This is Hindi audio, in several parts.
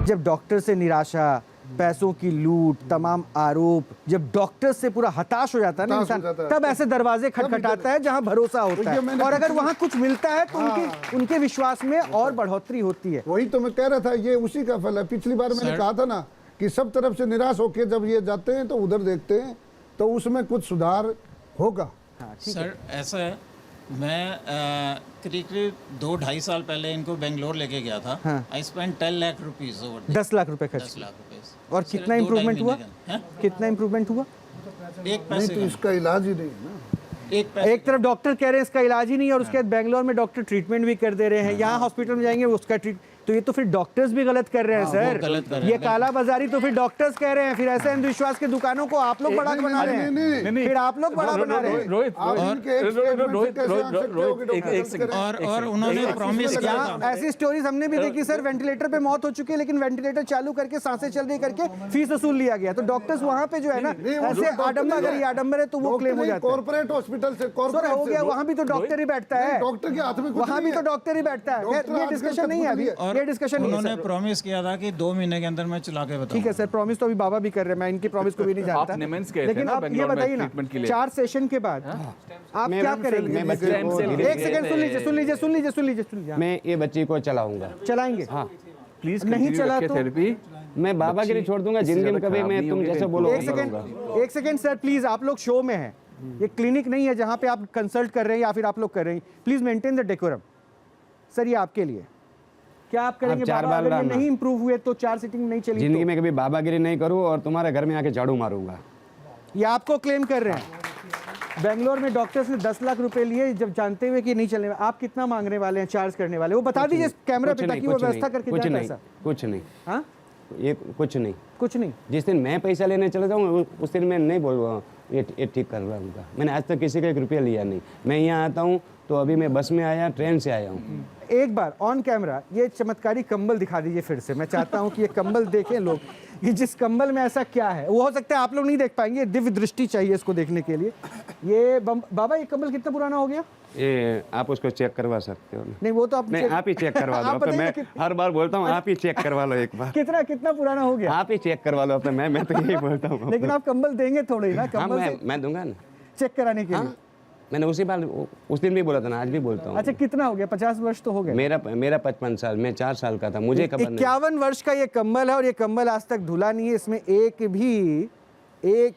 जब डॉक्टर से निराशा, पैसों की लूट, तमाम आरोप, जब डॉक्टर से पूरा हताश हो जाता है ना इंसान, तब ऐसे दरवाजे खटखटाता है जहां भरोसा होता है, और अगर वहां कुछ मिलता है तो उनके विश्वास में और बढ़ोतरी होती है। वही तो मैं कह रहा था, ये उसी का फल है। पिछली बार मैंने कहा था ना कि सब तरफ से निराश होकर जब ये जाते हैं तो उधर देखते हैं तो उसमें कुछ सुधार होगा। सर ऐसा है, मैं करीब 2-2.5 साल पहले इनको बेंगलोर लेके गया था। I spend 10 lakh rupees over 10 lakh रुपए खर्च। 10 लाख रुपए। और कितना इम्प्रूवमेंट हुआ? कितना इम्प्रूवमेंट हुआ? एक पैसे तो इसका इलाज ही नहीं है ना। एक तरफ डॉक्टर कह रहे हैं इसका इलाज ही नहीं है, और उसके बाद बेंगलोर में डॉक्टर ट्रीटमेंट भी कर दे रहे हैं, यहाँ हॉस्पिटल में जाएंगे उसका तो ये तो फिर डॉक्टर्स भी गलत कर रहे हैं सर। ये काला बाजारी तो फिर डॉक्टर्स कह रहे हैं, फिर ऐसे अंधविश्वास के दुकानों को आप लोग बड़ा बना रहे हैं, फिर आप लोग बड़ा बना रहे हैं। और उन्होंने प्रॉमिस किया था। ऐसी स्टोरीज हमने भी देखी सर, वेंटिलेटर पे मौत हो चुकी है लेकिन वेंटिलेटर चालू करके सांसें चल रही करके फीस वसूल लिया गया, तो डॉक्टर्स वहाँ पे जो है ना ऐसे आडम्बर है तो वो क्लेम हो जाता है। कॉर्पोरेट हॉस्पिटल से हो गया, वहाँ भी तो डॉक्टर ही बैठता है, डॉक्टर के हाथ में वहाँ भी तो डॉक्टर ही बैठता है। ये डिस्कशन नहीं है अभी, ये डिस्कशन नहीं है। उन्होंने प्रॉमिस किया था कि 2 महीने के अंदर मैं चला के बताऊंगा। ठीक है सर, प्रॉमिस तो अभी बाबा भी कर रहे हैं, मैं इनकी प्रॉमिस को भी नहीं जानता, लेकिन आप ये बताइए ना 4 सेशन के बाद आप क्या करेंगे? एक सेकंड सुन लीजिए। मैं ये बच्ची को चलाऊंगा, चलाएंगे? हाँ प्लीज। नहीं चला तो मैं बाबा गिरी छोड़ दूंगा जिंदगी में कभी। मैं तुम जैसे बोलो। एक सेकंड सर प्लीज, आप लोग शो में हैं, ये क्लिनिक नहीं है जहाँ पे आप कंसल्ट कर रहे हैं या फिर आप लोग कर रहे हैं। Please maintain the decorum. Sir ये आपके लिए क्या आप करेंगे? बाबा अगर ये नहीं इंप्रूव हुए तो 4 सीटिंग नहीं चली, जिंदगी में कभी बाबागिरी नहीं करूँ और तुम्हारे घर में आके झाड़ू मारूंगा। ये आपको क्लेम कर रहे हैं। बेंगलोर में डॉक्टर्स ने 10 लाख रुपए लिए जब जानते हुए कि नहीं चलने। आप कितना मांगने वाले हैं, चार्ज करने वाले? वो बता दीजिए कैमरा पे ताकि वो व्यवस्था करके कुछ जाए नहीं, पैसा। कुछ नहीं, हाँ ये कुछ नहीं, कुछ नहीं। जिस दिन मैं पैसा लेने चला जाऊँ उस दिन मैं नहीं बोल ये ठीक कर रहा हूँ। मैंने आज तक किसी का 1 रुपया लिया नहीं। मैं यहाँ आता हूँ तो अभी मैं बस में आया, ट्रेन से आया हूँ। एक बार ऑन कैमरा ये चमत्कारी कंबल दिखा दीजिए फिर से। मैं चाहता हूँ कि ये कंबल देखें लोग, कि जिस कंबल में ऐसा क्या है। वो हो सकता है आप लोग नहीं देख पाएंगे, दिव्य दृष्टि चाहिए इसको देखने के लिए। ये बाबा ये कंबल कितना पुराना हो गया? ये आप उसको चेक करवा सकते हो? नहीं वो तो आप ही चेक करवा लो। तो मैं हर बार बोलता हूँ आप ही चेक करवा लो एक बार। कितना पुराना हो गया? आप ही चेक करवा लो। तो मैं तो यही बोलता हूँ। लेकिन आप कंबल देंगे थोड़े ना, कंबल मैं दूंगा ना चेक कराने के लिए। मैंने उस दिन भी बोला था ना, आज भी बोलता हूँ। अच्छा कितना हो गया? 50 वर्ष तो हो गया। मेरा 55 साल, मैं 4 साल का था, मुझे खबर नहीं। 51 वर्ष का ये कंबल है और ये कंबल आज तक धुला नहीं है, इसमें एक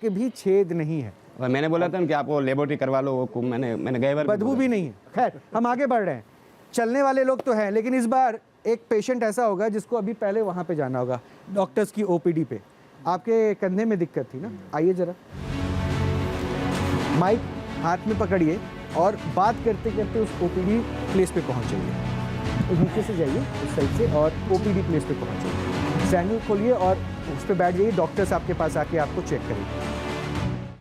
भी छेद नहीं है। और मैंने बोला था कि आप वो लेबोरेटरी करवा लो, वो मैंने गए बार बदबू भी नहीं है। खैर हम आगे बढ़ रहे हैं, चलने वाले लोग तो हैं, लेकिन इस बार एक पेशेंट ऐसा होगा जिसको अभी पहले वहाँ पे जाना होगा, डॉक्टर्स की ओपीडी पे। आपके कंधे में दिक्कत थी ना? आइए जरा, माइक हाथ में पकड़िए और बात करते करते उस ओपीडी प्लेस पे पहुँचेंगे। नीचे से जाइए उस साइड से और ओपीडी प्लेस पे पहुँचेंगे। सैंडल खोलिए और उस पर बैठ जाइए। डॉक्टर्स आपके पास आके आपको चेक करेंगे।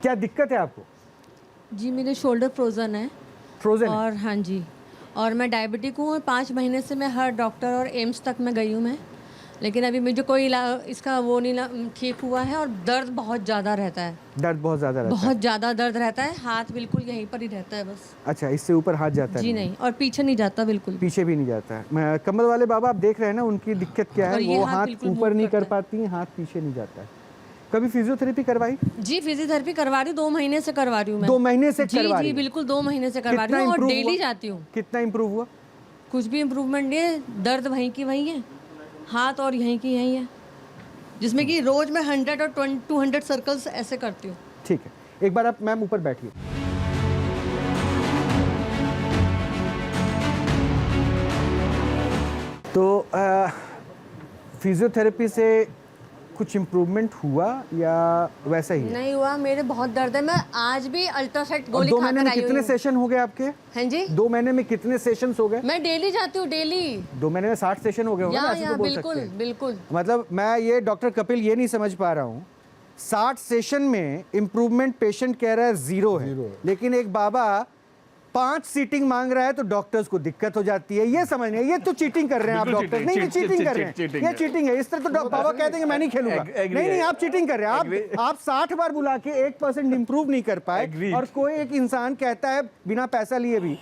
क्या दिक्कत है आपको? जी मेरे शोल्डर फ्रोज़न है। फ्रोजन और हाँ जी, और मैं डायबिटिक हूँ और 5 महीने से मैं हर डॉक्टर और एम्स तक मैं गई हूँ मैं, लेकिन अभी मुझे कोई इसका वो नहीं ठीक हुआ है। और दर्द बहुत ज़्यादा रहता है। दर्द बहुत ज़्यादा रहता है? बहुत ज़्यादा दर्द रहता है। हाथ बिल्कुल यहीं पर ही रहता है बस। अच्छा, इससे ऊपर हाथ जाता है? जी नहीं, और पीछे नहीं जाता बिल्कुल। पीछे भी नहीं जाता है। कमल वाले बाबा आप देख रहे हैं ना, उनकी दिक्कत क्या है? वो हाथ ऊपर नहीं कर पाती हैं, हाथ पीछे नहीं जाता है। कभी फिजियोथेरेपी करवाई? जी फिजियोथेरेपी करवा रही हूँ, 2 महीने से करवा रही हूँ मैं। 2 महीने से करवा रही हूँ? जी बिल्कुल 2 महीने से करवा रही हूँ और डेली जाती हूँ। कितना इम्प्रूव हुआ? कुछ भी इम्प्रूवमेंट नहीं है। दर्द वहीं की वहीं है, हाथ और यहीं की यहीं है, जिसमें कि रोज मैं 100 और 200 सर्कल्स ऐसे करती हूँ। ठीक है, एक बार आप मैम ऊपर बैठिए। तो फिजियोथेरेपी से कुछ इम्प्रूवमेंट हुआ या वैसा ही? नहीं हुआ, मेरे बहुत दर्द है। मैं आज भी अल्ट्रासेट गोली खाकर आई हूँ। 2 महीने में कितने सेशन हो गए आपके? हैं जी? 2 महीने में कितने सेशंस हो गए? मैं डेली जाती हूँ, डेली। 2 महीने में 60 सेशन हो गए होंगे ना, ऐसे तो बोल सकते हैं। बिल्कुल। मतलब मैं ये डॉक्टर कपिल ये नहीं समझ पा रहा हूँ, 60 सेशन में इम्प्रूवमेंट पेशेंट कह रहा है 0 है, लेकिन एक बाबा 5 सीटिंग मांग रहा है तो डॉक्टर्स को दिक्कत हो जाती है। ये समझ नहीं, ये तो चीटिंग कर रहे हैं आप डॉक्टर। नहीं चीटिंग कर रहे हैं, ये चीटिंग है। इस तरह तो बाबा कहते हैं मैं नहीं खेलूंगा। नहीं आप चीटिंग कर रहे हैं। आप 60 बार बुला के 1% इंप्रूव नहीं कर पाए और कोई एक इंसान कहता है बिना पैसा लिए भी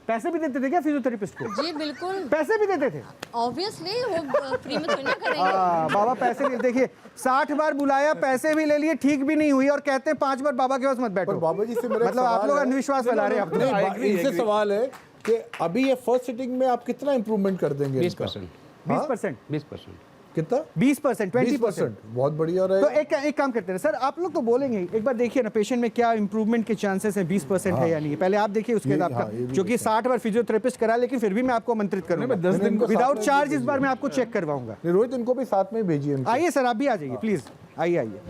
पैसे भी देते थे क्या फिजियोथेरेपिस्ट को? जी बिल्कुल, पैसे भी देते थे? ऑब्वियसली वो फ्री में थोड़ी ना करेंगे। बाबा पैसे नहीं, देखिए 60 बार बुलाया, पैसे भी ले लिए, ठीक भी नहीं हुई और कहते हैं 5 बार बाबा के पास मत बैठो। पर बाबा जी से मेरा एक मतलब आप सवाल लोग है। अंधविश्वास फैला रहे हैं आप तो। नहीं, इनसे सवाल है कि अभी ये फर्स्ट सिटिंग में आप कितना इंप्रूवमेंट कर देंगे? 20%। 20%? 20%। कितना? 20%, 20%। 20%, बहुत बढ़िया तो रहेगा। एक काम करते हैं सर, आप लोग तो बोलेंगे ही। एक बार देखिए ना पेशेंट में क्या इंप्रूवमेंट के चांसेस हैं, 20% है या नहीं है। पहले आप देखिए, उसके बाद आपका, ये भी जो कि 60 बार फिजियोथेरेपिस्ट करा, लेकिन फिर भी मैं आपको आमंत्रित करूंगा। मैं 10 दिन को विदाउट साथ में चार्ज भेजिए। इस बार मैं आपको चेक करवाऊंगा। नहीं, रोहित इनको भी साथ में भेजिए इनको। आइए सर, आप भी आ जाइए प्लीज, आइए आइए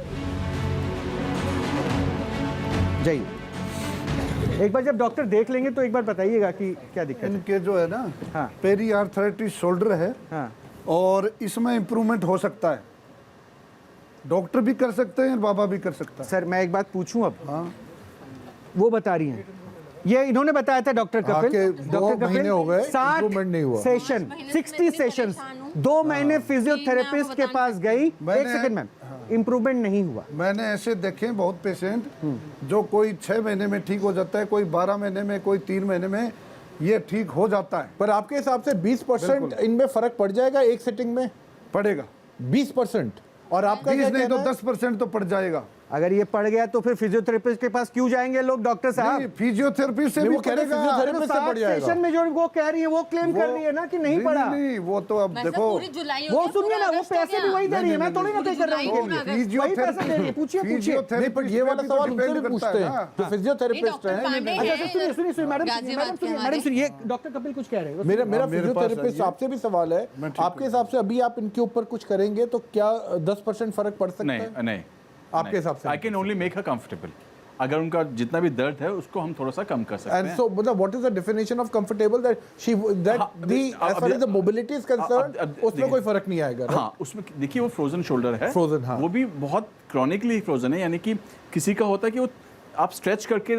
जाइए। एक बार जब डॉक्टर देख लेंगे तो एक बार बताइएगा कि क्या दिक्कत है। इनके जो है ना, हाँ। पेरी आर्थराइटिस शोल्डर है, हाँ, और इसमें इम्प्रूवमेंट हो सकता है। डॉक्टर भी कर सकते हैं, बाबा भी कर सकता है। सर मैं एक बात पूछूं अब? हाँ। वो बता रही हैं, ये इन्होंने बताया था डॉक्टर कपिल। आके 2 महीने हो गए, 60 improvement नहीं हुआ। सेशन, 60 सेशन, 2 महीने फिजियोथेरेपिस्ट के पास गई। एक सेकंड मैम, इम्प्रूवमेंट नहीं हुआ। मैंने ऐसे देखे हैं बहुत पेशेंट जो कोई 6 महीने में ठीक हो जाता है, कोई 12 महीने में, कोई 3 महीने में ये ठीक हो जाता है। पर आपके हिसाब से 20% इनमें फर्क पड़ जाएगा एक सिटिंग में? पड़ेगा 20%। और आपका 20 क्या नहीं तो कहना है? 10% तो पड़ जाएगा। अगर ये पड़ गया तो फिर फिजियोथेरेपिस्ट के पास क्यों जाएंगे लोग डॉक्टर साहब? नहीं, फिजियोथेरेपी से नहीं, भी वो कह रहे पड़ेगा। फिजियोथेरेपी से पड़ जाएगा। सेशन में जो वो कह रही है वो क्लेम कर रही है ना कि नहीं पड़ा। नहीं, वो तो अब देखो, पूरी जुलाई हो वो गया, सुनिए पूरा ना, वो अगस्त हो पैसे भी गया। वही दे रही है, मैं थोड़ी ना पे कर रहा हूँ जुलाई, उनके लिए। पूरा वही पैसे दे रही है, पूछिए पूछिए। नहीं, पर ये वाला सवाल उनसे भी पूछते हैं जो नहीं, फिजियोथेरेपिस्ट डॉक्टर हैं। पांडे अच्छा हैं, सुनिए सुनिए सुनिए मैडम, गाजियाबाद मैडम के सुनिए, हमारे। मैडम सुनिए, डॉक्टर कपिल कुछ कह रहे हैं। मेरा मेरे पास फिजियोथेरेपिस्ट आइए। आपसे भी सवाल है, मैं ठीक आपके हिसाब से अभी आप इनके ऊपर कुछ करेंगे तो क्या 10% फर्क पड़ सकता नहीं है? नहीं आपके हिसाब से? I can only make her comfortable. अगर उनका जितना भी दर्द है उसको हम थोड़ा सा कम कर सकते And हैं। so, मतलब what is the definition of comfortable that हाँ, the as far as the अब- mobility is concerned, अब उसमें देखिए। कोई फर्क नहीं आएगा, right? हाँ, उसमें देखिए वो फ्रोजन शोल्डर है। Frozen, हाँ। वो भी बहुत क्रॉनिकली फ्रोजन है, यानी कि किसी का होता है कि वो आप स्ट्रेच करके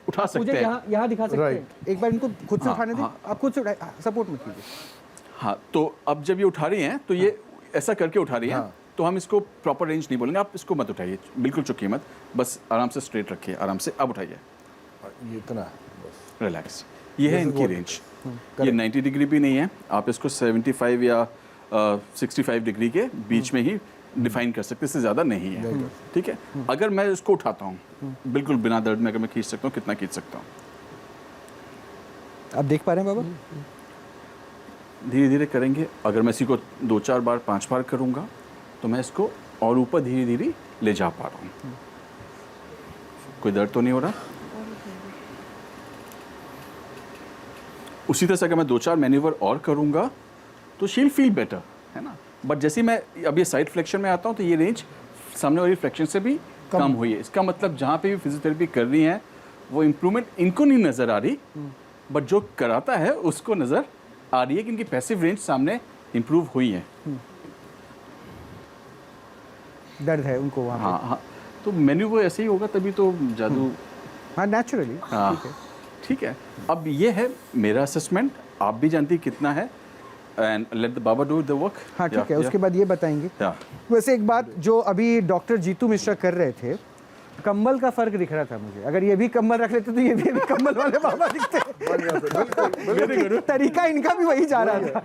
उठा मुझे सकते हैं। यहाँ दिखा सकते हैं। Right. एक बार इनको खुद से हाँ, उठाने दें, हाँ। आप खुद से सपोर्ट मत कीजिए। हाँ, तो अब जब ये उठा रही हैं तो ये ऐसा करके उठा रही हैं, हाँ। तो हम इसको प्रॉपर रेंज नहीं बोलेंगे। आप इसको मत उठाइए, बिल्कुल चुकिए मत, बस आराम से स्ट्रेट रखिए, आराम से। अब उठाइए, ये इतना है, बस। रिलैक्स। ये है This is इनकी what- रेंज। ये 90 डिग्री भी नहीं है, आप इसको 75 या 65 डिग्री के बीच में ही डिफाइन कर सकते हैं, इससे ज़्यादा नहीं है। ठीक है, अगर मैं इसको उठाता हूँ बिल्कुल बिना दर्द में, अगर मैं खींच सकता हूँ, कितना खींच सकता हूँ? आप देख पा रहे हैं बाबा? धीरे धीरे करेंगे। अगर मैं इसी को 2-4 बार 5 बार करूँगा तो मैं इसको और ऊपर धीरे धीरे ले जा पा रहा हूँ। कोई दर्द तो नहीं हो रहा? उसी तरह से अगर मैं 2-4 मैन्यूवर और करूँगा तो शी विल फील बेटर, है ना। बट जैसे मैं अब ये साइड फ्लेक्शन में आता हूँ तो ये रेंज सामने वाली फ्लेक्शन से भी कम हुई है। इसका मतलब जहाँ पे भी फिजियोथेरेपी कर रही हैं वो इम्प्रूवमेंट इनको नहीं नज़र आ रही, बट जो कराता है उसको नज़र आ रही है कि इनकी पैसिव रेंज सामने इम्प्रूव हुई है। दर्द है उनको वहाँ हाँ हाँ, तो मेन्यू वो ऐसे ही होगा तभी तो जादू। पे। हाँ नेचुरली। हाँ ठीक है। अब ये है मेरा असेसमेंट, आप भी जानती कितना है, and let the Baba do the work. हाँ ठीक है, उसके बाद ये बताएंगे। या वैसे एक बात जो अभी डॉक्टर जीतू मिश्रा कर रहे थे, कंबल का फर्क दिख रहा था मुझे। अगर ये भी कंबल रख लेते तो ये भी कंबल वाले बाबा दिखते। तरीका इनका भी वही जा रहा था।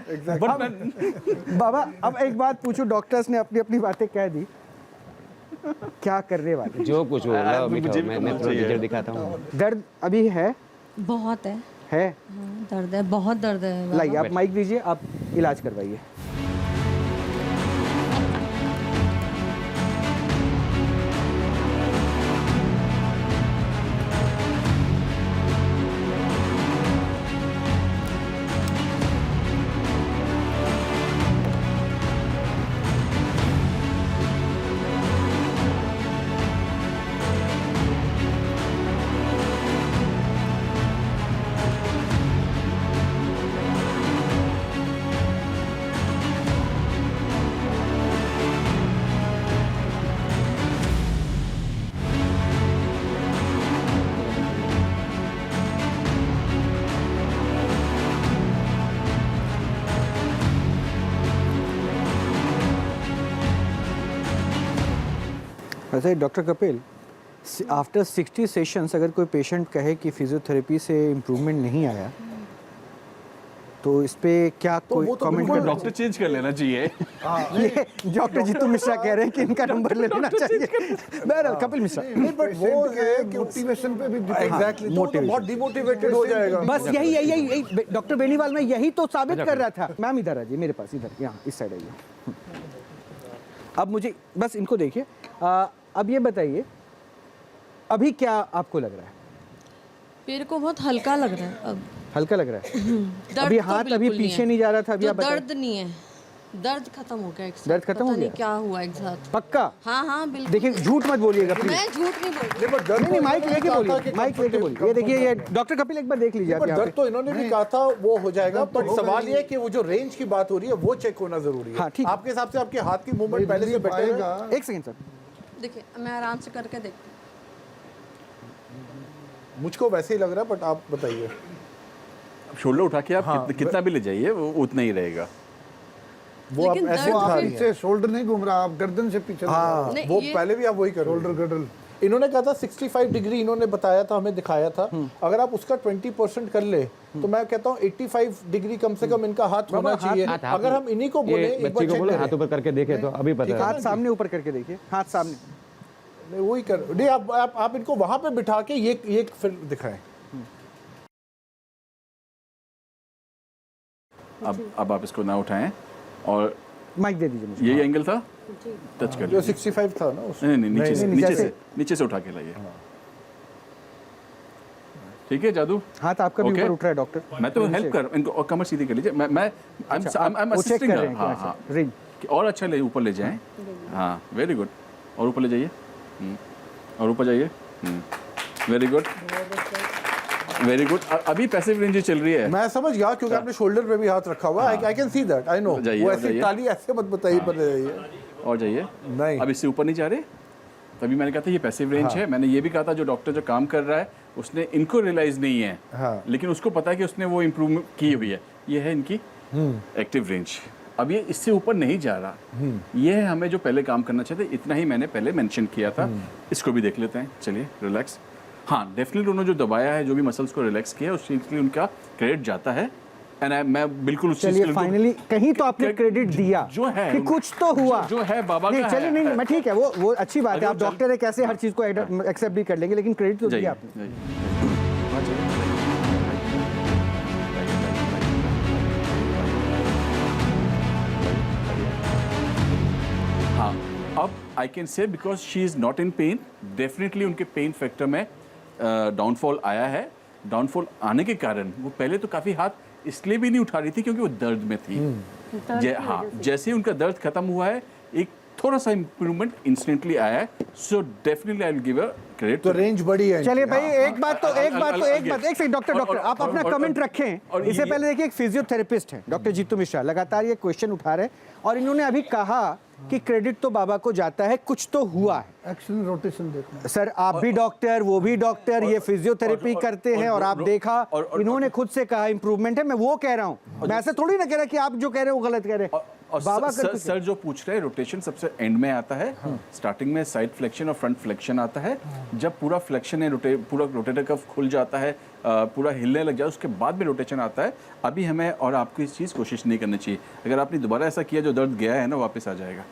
अब बाबा अब एक बात पूछूं, डॉक्टर्स ने अपनी अपनी बातें कह दी, क्या करने वाले? जो कुछ होगा मुझे मीठा, भी मैं करना थोड़ा चाहिए। रिजल्ट दिखाता हूँ। दर्द अभी है? बहुत है, है? हाँ, दर्द है, बहुत दर्द है बाबा। लाइए आप माइक दीजिए, आप इलाज करवाइए। वैसे डॉक्टर कपिल, आफ्टर 60 सेशंस अगर कोई पेशेंट कहे कि फिजियोथेरेपी से इम्प्रूवमेंट नहीं आया तो इस पे क्या कोई वो तो कमेंट बिल्कुल कर डॉक्टर चेंज कर लेना चाहिए। ये डॉक्टर जीतू मिश्रा कह रहे हैं कि इनका नंबर ले लेना चाहिए। बहरहाल कपिल मिश्रा, नहीं बट वो है कि मोटिवेशन पे भी एग्जैक्टली तो motivation। बहुत डिमोटिवेटेड हो जाएगा। बस यही डॉक्टर बेनीवाल में यही तो साबित कर रहा था। मैम इधर आ जी, मेरे पास इधर, यहाँ इस साइड आइए। अब मुझे बस इनको देखिए, अब ये बताइए अभी क्या आपको लग रहा है? मेरे को बहुत हल्का लग रहा है अब। हल्का लग रहा है? दर्द अभी तो हाथ अभी बिल्कुल पीछे है। नहीं जा रहा था, अभी तो आप बताइए। दर्द नहीं है, दर्द खत्म हो गया एक साथ। दर्द खत्म पता हो नहीं गया? क्या हुआ एक साथ। पक्का? हाँ बिल्कुल। देखिए झूठ मत बोलिएगा प्लीज। मैं झूठ नहीं बोल रही। बट दर्द नहीं तो माइक इन्होंने लेके कहा था बोलिए, कि माइक लेके बोलिए। ये देखिए, ये डॉक्टर कपिल एक बार देख लीजिए आप बट यहाँ दर्द पे। तो इन्होंने भी कहा था वो हो जाएगा, बट सवाल ये है कि वो जो रेंज की बात हो रही है वो चेक होना जरूरी है। हाँ, ठीक है। आपके हिसाब से आपके हाथ की मूवमेंट पहले से बेटर है? पाएगा। एक सेकंड सर, देखिए मैं आराम से करके देखती हूँ। मुझको वैसे ही लग रहा है, बट आप बताइए। शोल्डर उठा के आप कितना भी ले जाइए वो उतना ही रहेगा। वो आप लेकिन ऐसे दर्द वो दिखा आप रही हैं। पीछे शोल्डर नहीं घूम रहा, आप गर्दन से पीछे हाँ नहीं, वो ये- पहले भी आप वही कर रहे शोल्डर हैं। गडल। इन्होंने कहा था 65 डिग्री, इन्होंने बताया था, हमें दिखाया था। अगर आप उसका 20% कर ले तो मैं कहता हूँ 85 डिग्री कम से कम इनका हाथ होना चाहिए। हाथ- अगर हम इन्हीं को बोले ये एक बार बच्ची को चेक बोलो हाथ करें। ऊपर करके देखे तो अभी पता है। हाथ सामने ऊपर करके देखिए, हाथ सामने। नहीं, वही कर नहीं, आप इनको वहां पे बिठा के ये फिर दिखाएं। अब आप इसको ना उठाएं और माइक दे दीजिए मुझे। यही एंगल था, टच कर जो लीजिए। 65 था ना उसमें। नहीं नहीं, नीचे से नहीं, नीचे जैसे- से नीचे से उठा के लाइए। ठीक है जादू, हाथ आपका भी Okay. ऊपर उठ रहा है डॉक्टर। मैं तो हेल्प कर इनको, और कमर सीधी कर लीजिए। मैं वो चेक कर रहे हैं हाँ कि हाँ अच्छा, रिंग। कि और अच्छा ले ऊपर ले जाएं। हाँ वेरी गुड, और ऊपर ले जाइए। और ऊपर जाइए। Very good very good. अभी पैसिव रेंज चल रही है। मैं समझ गया क्योंकि आपने शोल्डर पे भी हाथ रखा हुआ है। I can see that, I know. जाइए, वो ऐसी जाइए। ताली ऐसे मत बताइए पर जाइए। और जाइए। नहीं। अब इससे ऊपर नहीं जा रहे। तभी मैंने कहा था ये पैसिव रेंज है। मैंने ये भी कहा था जो डॉक्टर जो काम कर रहा है उसने इनको रियलाइज नहीं है, हाँ। लेकिन उसको पता है कि उसने वो इम्प्रूव की हुई है। ये है इनकी एक्टिव रेंज। अब ये इससे ऊपर नहीं जा रहा। ये है हमें जो पहले काम करना चाहिए था, इतना ही मैंने पहले मेंशन किया था। इसको भी देख लेते हैं, चलिए रिलैक्स। हाँ डेफिनेटली उन्होंने जो दबाया है, जो भी मसल्स को रिलैक्स किया है, उस चीज़ के लिए उनका क्रेडिट जाता है। एंड मैं बिल्कुल उस चीज़ के चलिए लिए फाइनली कहीं तो आपने क्रेडिट दिया जो है कि कुछ तो हुआ। जो है बाबा नहीं का चलिए, है। नहीं मैं ठीक है, वो अच्छी बात है। अगर आप चल- डॉक्टर है, कैसे हर चीज को एक्सेप्ट भी कर लेंगे, लेकिन क्रेडिट तो जाइए, दिया आपने। जाइए। हाँ अब I can say because she is not in pen, definitely उनके पेन फैक्टर में डाउनफॉल आया है। डाउनफॉल आने के कारण वो पहले तो काफ़ी हाथ इसलिए भी नहीं उठा रही थी क्योंकि वो दर्द में थी। हाँ जैसे ही उनका दर्द खत्म हुआ है, एक थोड़ा सा इम्प्रूवमेंट इंस्टेंटली आया है। So definitely I will give a credit. तो रेंज बड़ी है। चलिए भाई, एक बात एक सेकंड डॉक्टर और- डॉक्टर और- आप अपना और- कमेंट और- रखें। और इससे ये- पहले देखिए, एक फिजियोथेरेपिस्ट है डॉक्टर जीतू मिश्रा, लगातार ये क्वेश्चन उठा रहे हैं और इन्होंने अभी कहा कि क्रेडिट तो बाबा को जाता है, कुछ तो हुआ है। एक्शन रोटेशन देखना। सर आप भी डॉक्टर, वो भी डॉक्टर, ये फिजियोथेरेपी करते हैं और आप देखा, इन्होंने खुद से कहा इंप्रूवमेंट है। मैं वो कह रहा हूँ, मैं ऐसे थोड़ी ना कह रहा कि आप जो कह रहे हो वो गलत कह रहे हैं। और बाबा सर जो पूछ रहे हैं, रोटेशन सबसे एंड में आता है। स्टार्टिंग में साइड फ्लेक्शन और फ्रंट फ्लेक्शन आता है। जब पूरा फ्लेक्शन है, पूरा रोटेटर कफ खुल जाता है, पूरा हिलने लग जाए, उसके बाद में रोटेशन आता है। अभी हमें और आपको इस चीज़ कोशिश नहीं करनी चाहिए। अगर आपने दोबारा ऐसा किया, जो दर्द गया है ना वापस आ जाएगा।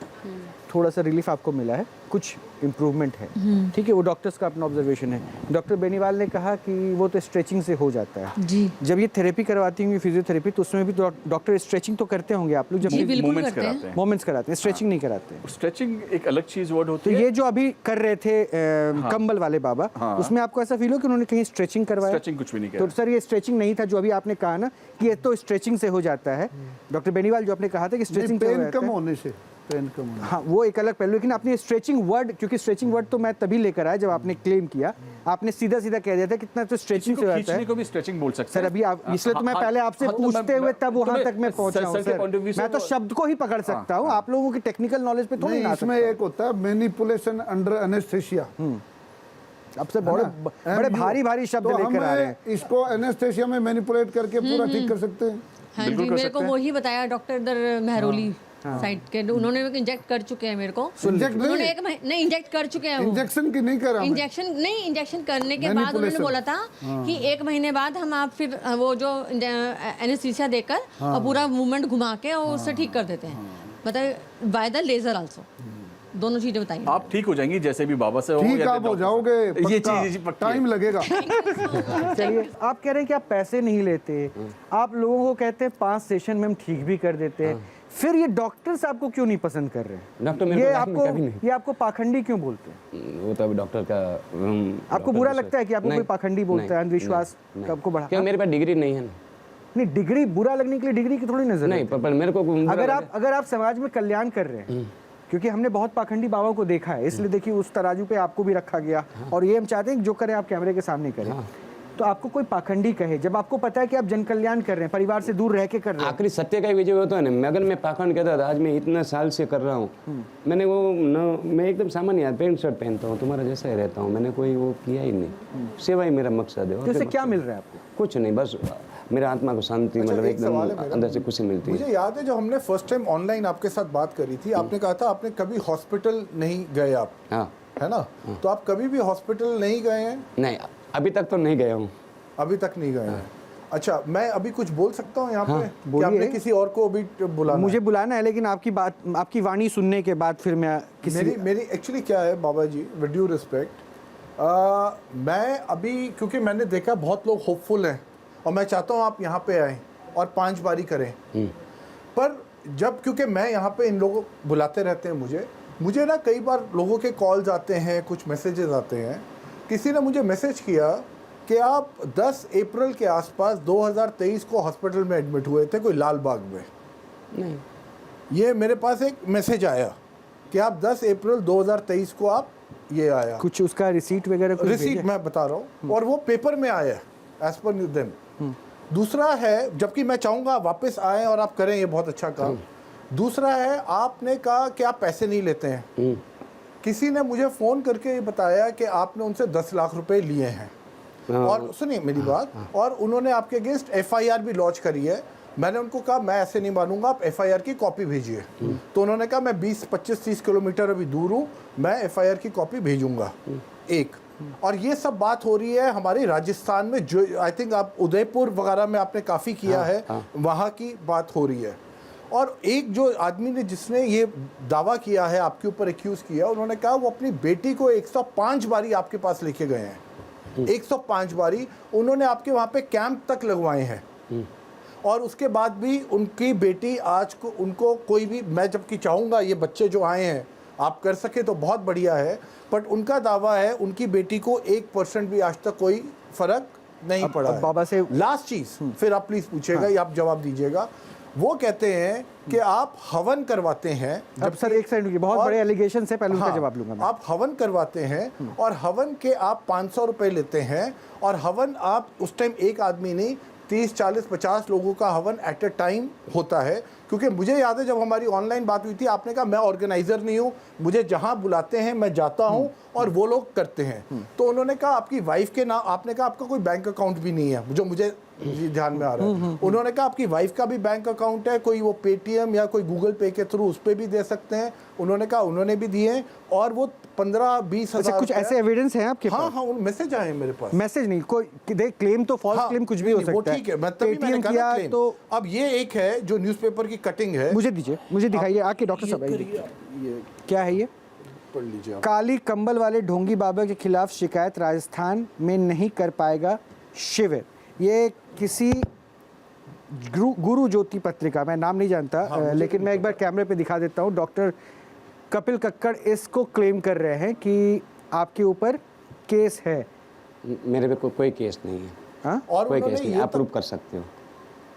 थोड़ा सा रिलीफ आपको मिला है, कुछ इम्प्रूवमेंट है, ठीक है, वो डॉक्टर्स का अपना ऑब्जर्वेशन है। डॉक्टर बेनीवाल ने कहा कि वो तो स्ट्रेचिंग से हो जाता है। जी जब ये थेरेपी करवाती होंगी फिजियोथेरेपी, तो उसमें भी डॉक्टर स्ट्रेचिंग तो करते होंगे आप लोग, जी जब बिल्कुल मूवमेंट्स करते हैं। कराते हैं। मोमेंट्स कराते हैं, स्ट्रेचिंग नहीं कराते हैं। स्ट्रेचिंग एक अलग चीज़ वर्ड तो होती है। ये जो अभी कर रहे थे कंबल वाले बाबा, उसमें आपको ऐसा फील हो कि उन्होंने कहीं स्ट्रेचिंग करवाया? स्ट्रेचिंग कुछ भी नहीं तो किया। सर ये स्ट्रेचिंग नहीं था, जो अभी आपने कहा ना कि ये तो स्ट्रेचिंग से हो जाता है। डॉक्टर बेनीवाल जो आपने कहा था कि स्ट्रेचिंग से हो पेन जाता कम है, होने से, पेन कम होने हाँ वो एक अलग पहलू। लेकिन आपने स्ट्रेचिंग वर्ड, क्योंकि स्ट्रेचिंग वर्ड तो मैं तभी लेकर आया जब आपने क्लेम किया, आपने सीधा सीधा कह दिया था कितना तो स्ट्रेचिंग से हो जाता खींचने है। को भी स्ट्रेचिंग बोल सकते सर हैं। अभी आप, इसलिए तो मैं पहले आपसे पूछते हुए तब वहां तक मैं पहुंचा हूं सर। मैं तो शब्द को ही पकड़ सकता हूं, आप लोगों की टेक्निकल नॉलेज पे थोड़ी नहीं, ना इसमें एक होता है मैनिपुलेशन अंडर एनेस्थेसिया। अब से बड़े भारी भारी शब्द तो लेकर आ रहे हैं। हम इसको एनेस्थेसिया में मैनिपुलेट करके पूरा ठीक कर सकते हैं। हाँ बिल्कुल जी, कर मेरे को सकते हैं। वही बताया डॉक्टर इधर महरोली। साइड के, उन्होंने इंजेक्ट कर चुके हैं मेरे को। इंजेक्ट नहीं, उन्होंने 1 महीने नहीं इंजेक्ट कर चुके हैं वो। इंजेक्शन की नहीं करा मैं। इंजेक्शन करने के बाद उन्होंने बोला था कि 1 महीने बाद हम आप फिर वो जो एनेस्थीसिया देकर और पूरा मूवमेंट घुमा के और उससे ठीक कर देते हैं, मतलब बाय द लेजर आल्सो। दोनों चीजें बताइए। आप ठीक हो जाएंगी जैसे भी बाबा से ठीक आप हो जाओगे, ये चीज पक्की टाइम लगेगा। चलिए, आप कह रहे हैं कि आप पैसे नहीं लेते, आप लोगों को कहते हैं 5 सेशन में हम ठीक भी कर देते हैं, फिर ये डॉक्टर्स आपको क्यों नहीं पसंद कर रहे हैं? डॉक्टर मेरे ये को लाइफ में कभी नहीं। ये आपको पाखंडी क्यों बोलते हैं? वो तो अभी डॉक्टर का आपको बुरा लगता है कि आपको कोई पाखंडी बोलता है, अंधविश्वास आपको बढ़ा? क्या मेरे पास डिग्री नहीं है ना? नहीं, डिग्री बुरा लगने के लिए डिग्री की थोड़ी नजर नहीं, पर मेरे को अगर आप समाज में कल्याण कर रहे हैं, क्योंकि हमने बहुत पाखंडी बाबा को देखा है, इसलिए देखिए उस तराजू पे आपको भी रखा गया, और ये हम चाहते हैं कि जो करें आप कैमरे के सामने करें। तो आपको कोई पाखंडी कहे, जब आपको पता है कि आप जन कल्याण कर रहे हैं, परिवार से दूर रह के कर रहे हैं, आखिरी सत्य का विजय होता है ना। अगर मैं पाखंड कहता था, आज मैं इतना साल से कर रहा हूँ, मैंने वो मैं एकदम सामान्य पैंट शर्ट पहनता हूँ, तुम्हारा जैसा ही रहता हूँ, मैंने कोई वो किया ही नहीं। सेवा ही मेरा मकसद है। तो इससे क्या मिल रहा है आपको? कुछ नहीं, बस मेरा आत्मा को शांति, मतलब एक सवाल है एकदम मेरा। अंदर से खुशी मिलती है। मुझे याद है जब हमने फर्स्ट टाइम ऑनलाइन आपके साथ बात करी थी, आपने कहा था आपने कभी हॉस्पिटल नहीं गए आप, हाँ, है ना? तो आप कभी भी हॉस्पिटल नहीं गए हैं? नहीं अभी तक तो नहीं गया हूँ। अभी तक नहीं गए हैं। अच्छा, मैं अभी कुछ बोल सकता हूँ यहाँ पे कि बोलिए। आपने किसी और को अभी बुलाना मुझे है? बुलाना है, लेकिन आपकी बात, आपकी वाणी सुनने के बाद फिर मैं किसी मेरी एक्चुअली क्या है बाबा जी, विद ड्यू रिस्पेक्ट, मैं अभी, क्योंकि मैंने देखा बहुत लोग होपफुल हैं और मैं चाहता हूँ आप यहाँ पे आएँ और 5 बारी करें, पर जब, क्योंकि मैं यहाँ पे इन लोगों बुलाते रहते हैं, मुझे ना कई बार लोगों के कॉल्स आते हैं, कुछ मैसेजेस आते हैं। किसी ने मुझे मैसेज किया कि आप 10 अप्रैल के आसपास 2023 को हॉस्पिटल में एडमिट हुए थे कोई लाल बाग में। नहीं, ये मेरे पास एक मैसेज आया कि आप 10 अप्रैल 2023 को आप ये आया, कुछ उसका रिसीट वगैरह कुछ रिसीट भेजा? मैं बता रहा हूँ, और वो पेपर में आया एज पर देम। दूसरा है, जबकि मैं चाहूँगा आप वापस आएँ और आप करें, ये बहुत अच्छा काम। दूसरा है, आपने कहा कि आप पैसे नहीं लेते हैं। किसी ने मुझे फ़ोन करके ये बताया कि आपने उनसे 10 लाख रुपए लिए हैं, और सुनिए मेरी बात, और उन्होंने आपके अगेंस्ट FIR भी लॉन्च करी है। मैंने उनको कहा मैं ऐसे नहीं मानूंगा, आप FIR की कॉपी भेजिए। तो उन्होंने कहा मैं 20, 25, 30 किलोमीटर अभी दूर हूँ, मैं FIR की कॉपी भेजूंगा। एक, और ये सब बात हो रही है हमारे राजस्थान में, जो आई थिंक आप उदयपुर वगैरह में आपने काफ़ी किया है, वहाँ की बात हो रही है। और एक जो आदमी ने, जिसने ये दावा किया है, आपके ऊपर एक्यूज़ किया, उन्होंने कहा वो अपनी बेटी को 105 बारी आपके पास लेके गए हैं। 105 बारी उन्होंने आपके वहाँ पे कैंप तक लगवाए हैं, और उसके बाद भी उनकी बेटी आज को, उनको कोई भी, मैं जबकि चाहूँगा ये बच्चे जो आए हैं आप कर सके तो बहुत बढ़िया है, बट उनका दावा है उनकी बेटी को 1% भी आज तक कोई फ़र्क नहीं पड़ा है। बाबा से लास्ट चीज़, फिर आप प्लीज़ पूछिएगा या आप जवाब दीजिएगा। वो कहते हैं कि आप हवन करवाते हैं। अब सर एक सेकंड, बहुत बड़े एलिगेशन है, पहले उनका हाँ, जवाब लूंगा मैं। आप हवन करवाते हैं और हवन के आप 500 रुपए लेते हैं, और हवन आप उस टाइम एक आदमी नहीं, 30, 40, 50 लोगों का हवन एट अ टाइम होता है। क्योंकि मुझे याद है जब हमारी ऑनलाइन बात हुई थी, आपने कहा मैं ऑर्गेनाइजर नहीं हूँ, मुझे जहाँ बुलाते हैं मैं जाता हूँ और वो लोग करते हैं। तो उन्होंने कहा आपकी वाइफ के नाम, आपने कहा आपका कोई बैंक अकाउंट भी नहीं है, जो मुझे ध्यान में आ रहा है। उन्होंने कहा आपकी वाइफ का भी बैंक अकाउंट है, कोई वो पेटीएम या कोई गूगल पे के थ्रू उस पर भी दे सकते हैं। उन्होंने कहा उन्होंने भी दिए, और वो 15-20 अच्छा, हज़ार कुछ ऐसे एविडेंस हैं आपके हाँ पास? हाँ, मैसेज आए हैं मेरे पास। मैसेज नहीं, कोई देख, क्लेम तो फॉल्स हाँ, क्लेम कुछ भी हो नहीं, वो सकता है। ठीक है, मैं तभी मैंने पेटीएम कहा किया ना claim। तो अब ये एक है जो न्यूज़पेपर की कटिंग है, मुझे दीजिए, मुझे दिखाइए आके डॉक्टर साहब। ये क्या है ये? पढ़ लीजिए आप। काली कंबल वाले ढोंगी बाबा के खिलाफ शिकायत, राजस्थान में नहीं कर पाएगा शिविर। ये किसी गुरु ज्योति पत्रिका, मैं नाम नहीं जानता, लेकिन मैं एक बार कैमरे पे दिखा देता हूँ। डॉक्टर कपिल कक्कड़ इसको क्लेम कर रहे हैं कि आपके ऊपर केस है। मेरे पे कोई केस नहीं है। हाँ? और कोई उन्होंने केस नहीं, ये आप तक, प्रूव कर सकते हो।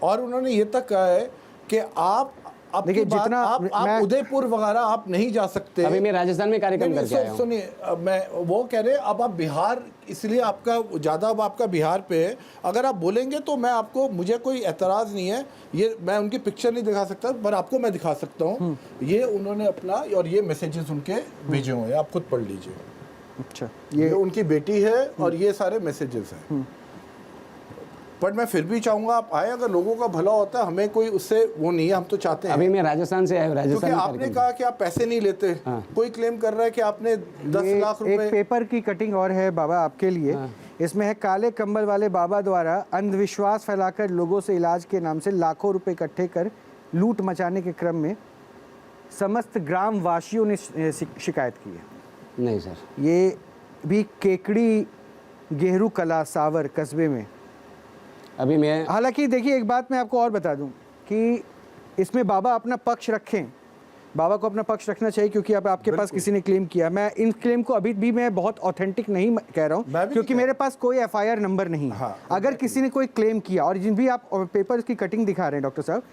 और उन्होंने ये तक कहा है कि आप देखिए, जितना आप उदयपुर वगैरह आप नहीं जा सकते। अभी मैं राजस्थान में कार्यक्रम करके आया हूँ। सुनिए, मैं वो कह रहे अब आप बिहार, इसलिए आपका ज़्यादा अब आपका बिहार पे है। अगर आप बोलेंगे तो मैं आपको, मुझे कोई एतराज़ नहीं है, ये मैं उनकी पिक्चर नहीं दिखा सकता, पर आपको मैं दिखा सकता हूँ। ये उन्होंने अपना, और ये मैसेजेस उनके भेजे हुए हैं, आप खुद पढ़ लीजिए। अच्छा, ये उनकी बेटी है और ये सारे मैसेजेस हैं। बट मैं फिर भी चाहूंगा आप आए, अगर लोगों का भला होता है, हमें कोई उससे वो नहीं है, हम तो चाहते हैं। अभी मैं राजस्थान से आया हूँ, क्योंकि राजस्थान में आपने कार्यक्रम कहा कि आप पैसे नहीं लेते, कोई क्लेम कर रहा है कि आपने 10 लाख एक रुपए। पेपर की कटिंग और है बाबा आपके लिए। इसमें है काले कंबल वाले बाबा द्वारा अंधविश्वास फैलाकर लोगों से इलाज के नाम से लाखों रुपए इकट्ठे कर लूट मचाने के क्रम में समस्त ग्राम वासियों ने शिकायत की है। नहीं सर, ये भी केकड़ी गेहरू कला सावर कस्बे में। अभी मैं हालांकि देखिए, एक बात मैं आपको और बता दूं कि इसमें बाबा अपना पक्ष रखें, बाबा को अपना पक्ष रखना चाहिए, क्योंकि अब आपके पास किसी ने क्लेम किया। मैं इन क्लेम को अभी भी मैं बहुत ऑथेंटिक नहीं कह रहा हूँ, क्योंकि मेरे पास कोई एफआईआर नंबर नहीं है। अगर किसी ने कोई क्लेम किया, और जिन भी आप पेपर की कटिंग दिखा रहे हैं डॉक्टर साहब,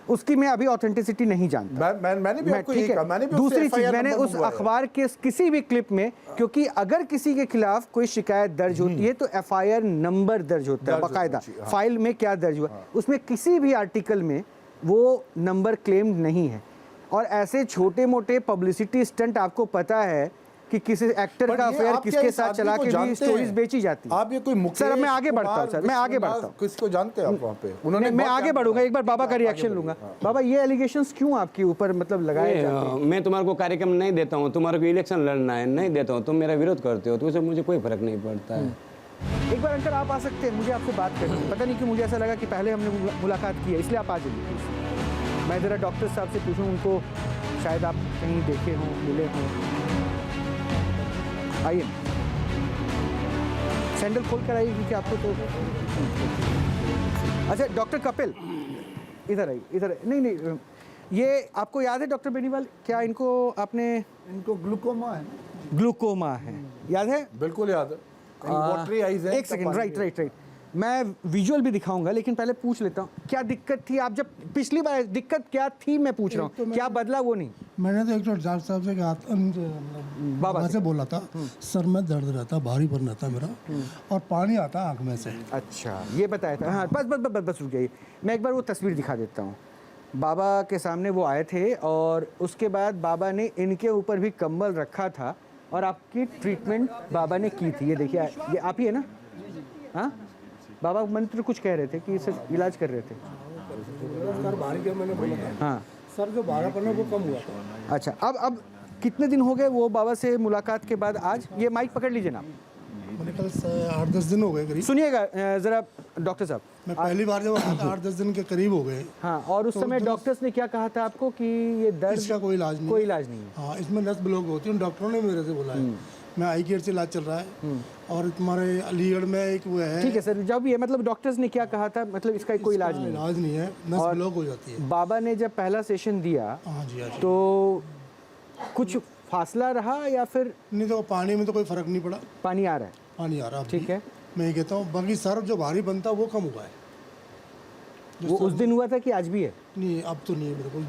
उसकी मैं अभी ऑथेंटिसिटी नहीं जानता। मैंने भी आपको यही कहा, मैंने भी दूसरी उससे चीज, FIR मैंने नंबर उस मंगवाया। अखबार के किसी भी क्लिप में, क्योंकि अगर किसी के खिलाफ कोई शिकायत दर्ज होती है तो एफआईआर नंबर दर्ज होता है बाकायदा, फाइल में क्या दर्ज हुआ, उसमें किसी भी आर्टिकल में वो नंबर क्लेम नहीं है। और ऐसे छोटे मोटे पब्लिसिटी स्टंट, आपको पता है कि किसी एक्टर का अफेयर किसके साथ चला के भी स्टोरीज बेची जाती है। आप ये कोई मुकेश सर, अब मैं आगे बढ़ता हूँ, सर मैं आगे विश्वनाथ, बढ़ता हूँ, किसको जानते हैं आप वहाँ पे? उन्होंने मैं बहुत आगे काम बढ़ूंगा, किया। एक बार बाबा का रिएक्शन लूंगा। बाबा, ये एलिगेशंस क्यों आपके ऊपर मतलब लगाए जाते हैं? मैं तुम्हारे को कार्यक्रम नहीं देता हूँ, तुम्हारे को इलेक्शन लड़ना है, नहीं देता हूँ, तुम मेरा विरोध करते हो, तो उससे मुझे कोई फर्क नहीं पड़ता है। एक बार अंकल आप आ सकते हैं, मुझे आपसे बात करनी है। पता नहीं क्यों मुझे ऐसा लगा कि पहले हमने मुलाकात की है, इसलिए आप आ जाइए। मैं ज़रा डॉक्टर साहब से पूछूं, उनको शायद आप कहीं देखे हों, मिले हों। आइए, सैंडल खोल कर आइए, क्योंकि आपको तो। अच्छा डॉक्टर कपिल, इधर आइए, इधर नहीं नहीं, ये आपको याद है डॉक्टर बेनीवाल, क्या इनको आपने, इनको ग्लूकोमा है। ग्लूकोमा है, याद है? बिल्कुल याद है, वाटरी आईज है। एक सेकंड, राइट, मैं विजुअल भी दिखाऊंगा, लेकिन पहले पूछ लेता हूँ क्या दिक्कत थी। आप जब पिछली बार, दिक्कत क्या थी मैं पूछ रहा हूँ, क्या बदला वो नहीं। मैंने तो एक तो डॉक्टर साहब से कहा बाबा से बोला था, सर में दर्द रहता, भारीपन रहता मेरा, और पानी आता आँख में से। अच्छा, ये बताया था। हाँ, बस रुक जाइए, मैं एक बार वो तस्वीर दिखा देता हूँ। बाबा के सामने वो आए थे, और उसके बाद बाबा ने इनके ऊपर भी कंबल रखा था, और आपकी ट्रीटमेंट बाबा ने की थी। ये देखिए, ये आप ही है ना? हाँ, बाबा मंत्र कुछ कह रहे थे कि इसे इलाज कर रहे थे। सर भारी क्या मैंने बोला था, हाँ सर जो भारापन है वो कम हुआ था। अच्छा, अब कितने दिन हो गए वो बाबा से मुलाकात के बाद? आज ये माइक पकड़ लीजिए ना। मैंने कल 8-10 दिन हो गए करीब। सुनिएगा ज़रा डॉक्टर साहब, मैं पहली बार जब आया था 8-10 दिन के करीब हो गए। हाँ, और उस समय डॉक्टर्स ने क्या कहा था आपको कि ये दर्द, इसका कोई इलाज नहीं, कोई इलाज नहीं है? हाँ, इसमें नस ब्लॉक होती है, डॉक्टरों ने मेरे से बोला है। मैं आई केयर से इलाज चल रहा है, और तुम्हारे अलीगढ़ में एक वो है। ठीक है सर, जब ये मतलब डॉक्टर्स ने क्या कहा था, मतलब इसका कोई इलाज नहीं है? इलाज नहीं है, नस ब्लॉक हो जाती है। बाबा ने जब पहला सेशन दिया, हाँ जी, हाँ जी। तो कुछ फासला रहा या फिर नहीं तो पानी में तो कोई फर्क नहीं पड़ा, पानी आ रहा है? पानी आ रहा है। ठीक है, मैं ये कहता हूँ, बाकी सर जो भारी बनता वो कम हुआ है। वो उस दिन हुआ था कि आज भी है? नहीं, अब तो नहीं है मेरे को,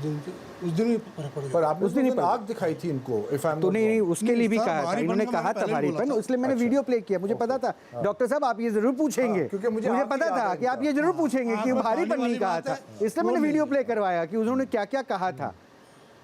उस दिन भी फर्क पड़ पर गया। आपने उस दिन ही तो आग दिखाई थी इनको, if I'm तो not नहीं, wrong। उसके लिए भी सर, कहा था, भारीपन इन्होंने का कहा मैंने था पहले भारीपन, बोला था। इसलिए मैंने वीडियो प्ले किया। मुझे पता था डॉक्टर साहब आप ये जरूर पूछेंगे, क्योंकि मुझे मुझे आपकी पता याद था है कि आप ये जरूर पूछेंगे कि हाँ, भारीपन वाली नहीं कहा बात था, है, इसलिए मैंने वीडियो प्ले करवाया कि उन्होंने क्या क्या कहा था।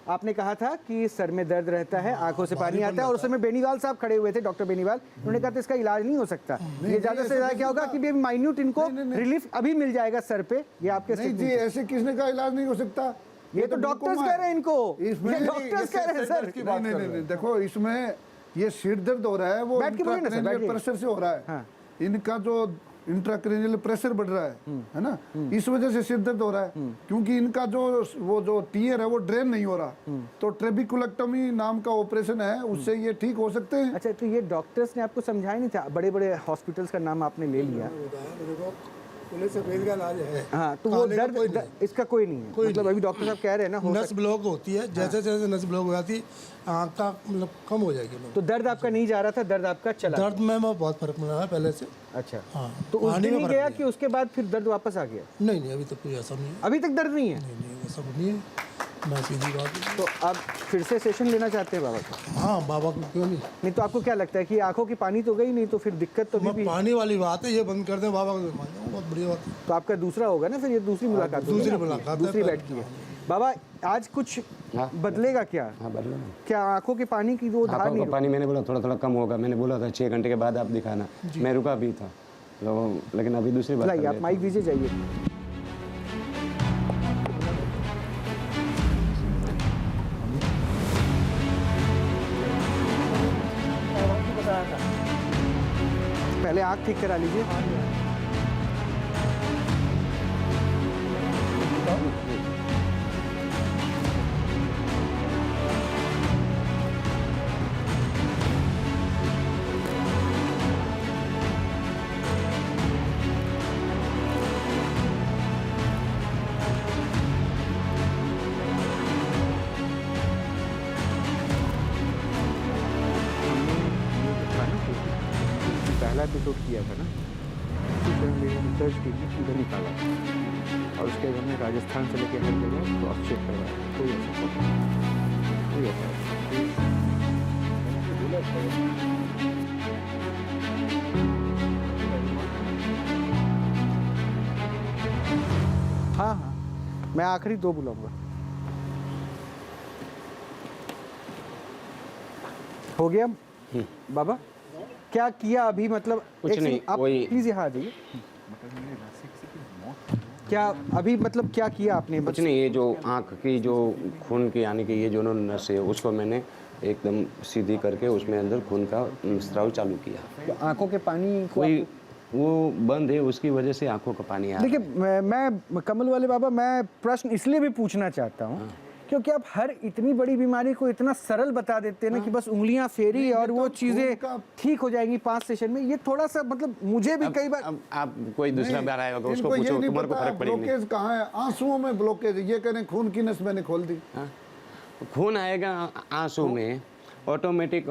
आपने कहा था कि सर में दर्द रहता है, आंखों से पानी आता है, और उस समय बेनीवाल साहब खड़े हुए थे, डॉक्टर बेनीवाल, उन्होंने कहा था इसका इलाज नहीं हो सकता, ये ज्यादा से ज्यादा क्या होगा कि माइन्यूट इनको रिलीफ अभी मिल जाएगा सर पे। ये आपके नहीं जी, ऐसे किसने का इलाज नहीं हो सकता? ये तो डॉक्टर्स कह रहे हैं इनको, ये डॉक्टर्स कह रहे हैं सर। नहीं, देखो इसमें ये सिर दर्द हो रहा है, वो बैठ के बोलिए ना सर, बैठिए। प्रेशर से हो रहा है। हाँ। इनका जो इंट्राक्रेनियल प्रेशर बढ़ रहा है ना, इस वजह से सिर दर्द हो रहा है, क्योंकि इनका जो टीयर है वो ड्रेन नहीं हो रहा। तो ट्रेबिकुलेक्टमी नाम का ऑपरेशन है, उससे ये ठीक हो सकते हैं। अच्छा, तो ये डॉक्टर्स ने आपको समझाया नहीं था? बड़े बड़े हॉस्पिटल्स का नाम आपने ले लिया। पुलिस से का इलाज है। हाँ, तो वो काले का दर्द कोई नहीं। इसका कोई नहीं है, मतलब अभी डॉक्टर साहब कह रहे हैं ना, हो नस ब्लॉक होती है, जैसे जैसे नस ब्लॉक हो जाती है, आँख का मतलब कम हो जाएगी। तो दर्द आपका नहीं जा रहा था, दर्द आपका चला? दर्द में बहुत फर्क मिला है पहले से। अच्छा, हाँ, तो उस पानी दिन में ही फर्क गया नहीं कि उसके बाद फिर दर्द वापस आ गया? नहीं नहीं, अभी तक कोई ऐसा नहीं है। अभी तक दर्द नहीं है? नहीं, ऐसा कुछ नहीं है। मैं सीधी बात है। तो आप फिर से सेशन लेना चाहते हैं बाबा का? हाँ, बाबा को क्यों नहीं। नहीं तो आपको क्या लगता है कि आंखों की पानी तो गई नहीं, तो फिर दिक्कत तो अभी भी? पानी वाली बात है, ये बंद कर दें बाबा को, मान जाऊँ, बहुत बढ़िया बात है। तो आपका दूसरा होगा ना फिर, ये दूसरी मुलाकात होगी दूसरी ना आपकी? मुलाकात है, दूसरी पर- बैठ की है। बाबा आज कुछ हाँ। बदलेगा क्या? हाँ, बदलो ना। क्या आंखों के पानी की वो धार आँखों नहीं का पानी मैंने बोला थोड़ा थोड़ा कम होगा, मैंने बोला था 6 घंटे के बाद आप दिखाना, मैं रुका भी था। तो लेकिन अभी दूसरी बात लाइए कर आप लेते माइक दीजिए, जाइए। पहले आँख ठीक करा लीजिए। पहला एपिसोड किया था ना, फिर मेरी रिसर्च टीम ने उधर निकाला और उसके बाद हमने राजस्थान से लेकर हर जगह क्रॉस चेक करवाया, कोई ऐसा कोई ऐसा हाँ हाँ, मैं आखिरी 2 बुलाऊंगा। हो गया बाबा? क्या किया अभी, मतलब कुछ एक नहीं, सेकंड, आप वही- प्लीज यहाँ आ जाइए। क्या अभी मतलब क्या किया आपने? कुछ नहीं, ये जो आँख की जो खून की यानी कि ये जो नस है उसको मैंने एकदम सीधी करके उसमें अंदर खून का स्राव चालू किया। तो आंखों के पानी को कोई वो बंद है, उसकी वजह से आंखों का पानी आ रहा है। देखिए, मैं कमल वाले बाबा, मैं प्रश्न इसलिए भी पूछना चाहता हूँ क्योंकि आप हर इतनी बड़ी बीमारी को इतना सरल बता देते हैं ना कि बस उंगलियां फेरी और वो चीजें ठीक हो जाएंगी 5 सेशन में। ये थोड़ा सा मतलब मुझे भी कई बार अब आप कोई दूसरा बार आया होगा उसको इनको ये पूछो, नहीं तुम्हारे को पता फर्क पड़ेगा नहीं। ब्लॉकेज कहाँ है, आंसुओं में ब्लॉकेज, ये कह रहे हैं खून की नस मैंने खोल दी। हाँ? खून आएगा आंसू में, ऑटोमेटिक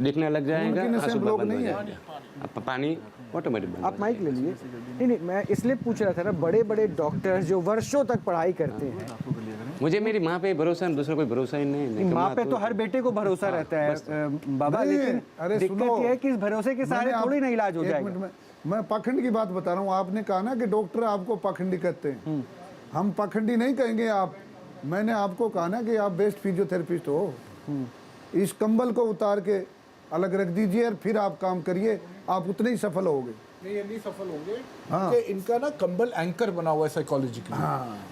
दिखने लग जाएगा, खून की नसें आंसू ब्लॉक बंद हो नहीं है। जाएगा, अब पानी ऑटोमेटिक बंद हो आप माइक ले लिए। नहीं नहीं, मैं इसलिए पूछ रहा था ना, बड़े बड़े डॉक्टर्स जो वर्षों तक पढ़ाई करते हैं, जाएगा। मुझे मेरी माँ पे भरोसा है, दूसरा कोई भरोसा ही नहीं। माँ पे तो हर बेटे को भरोसा रहता है बाबा, नहीं, लेकिन अरे दिक्कत सुनो, ये है कि इस भरोसे के सहारे मैंने थोड़ी ना इलाज हो एक जाएगा। मिनट में, मैं पाखंड की बात बता रहा हूँ। आपने कहा ना कि डॉक्टर आपको पाखंडी कहते हैं, हम पाखंडी नहीं कहेंगे आप। मैंने आपको कहा ना कि आप बेस्ट फिजियोथेरेपिस्ट हो। इस कंबल को उतार के अलग रख दीजिए और फिर आप काम करिए, आप उतने ही सफल होगे। नहीं, ये नहीं सफल होंगे क्योंकि इनका ना कंबल एंकर बना हुआ है साइकोलॉजिकली।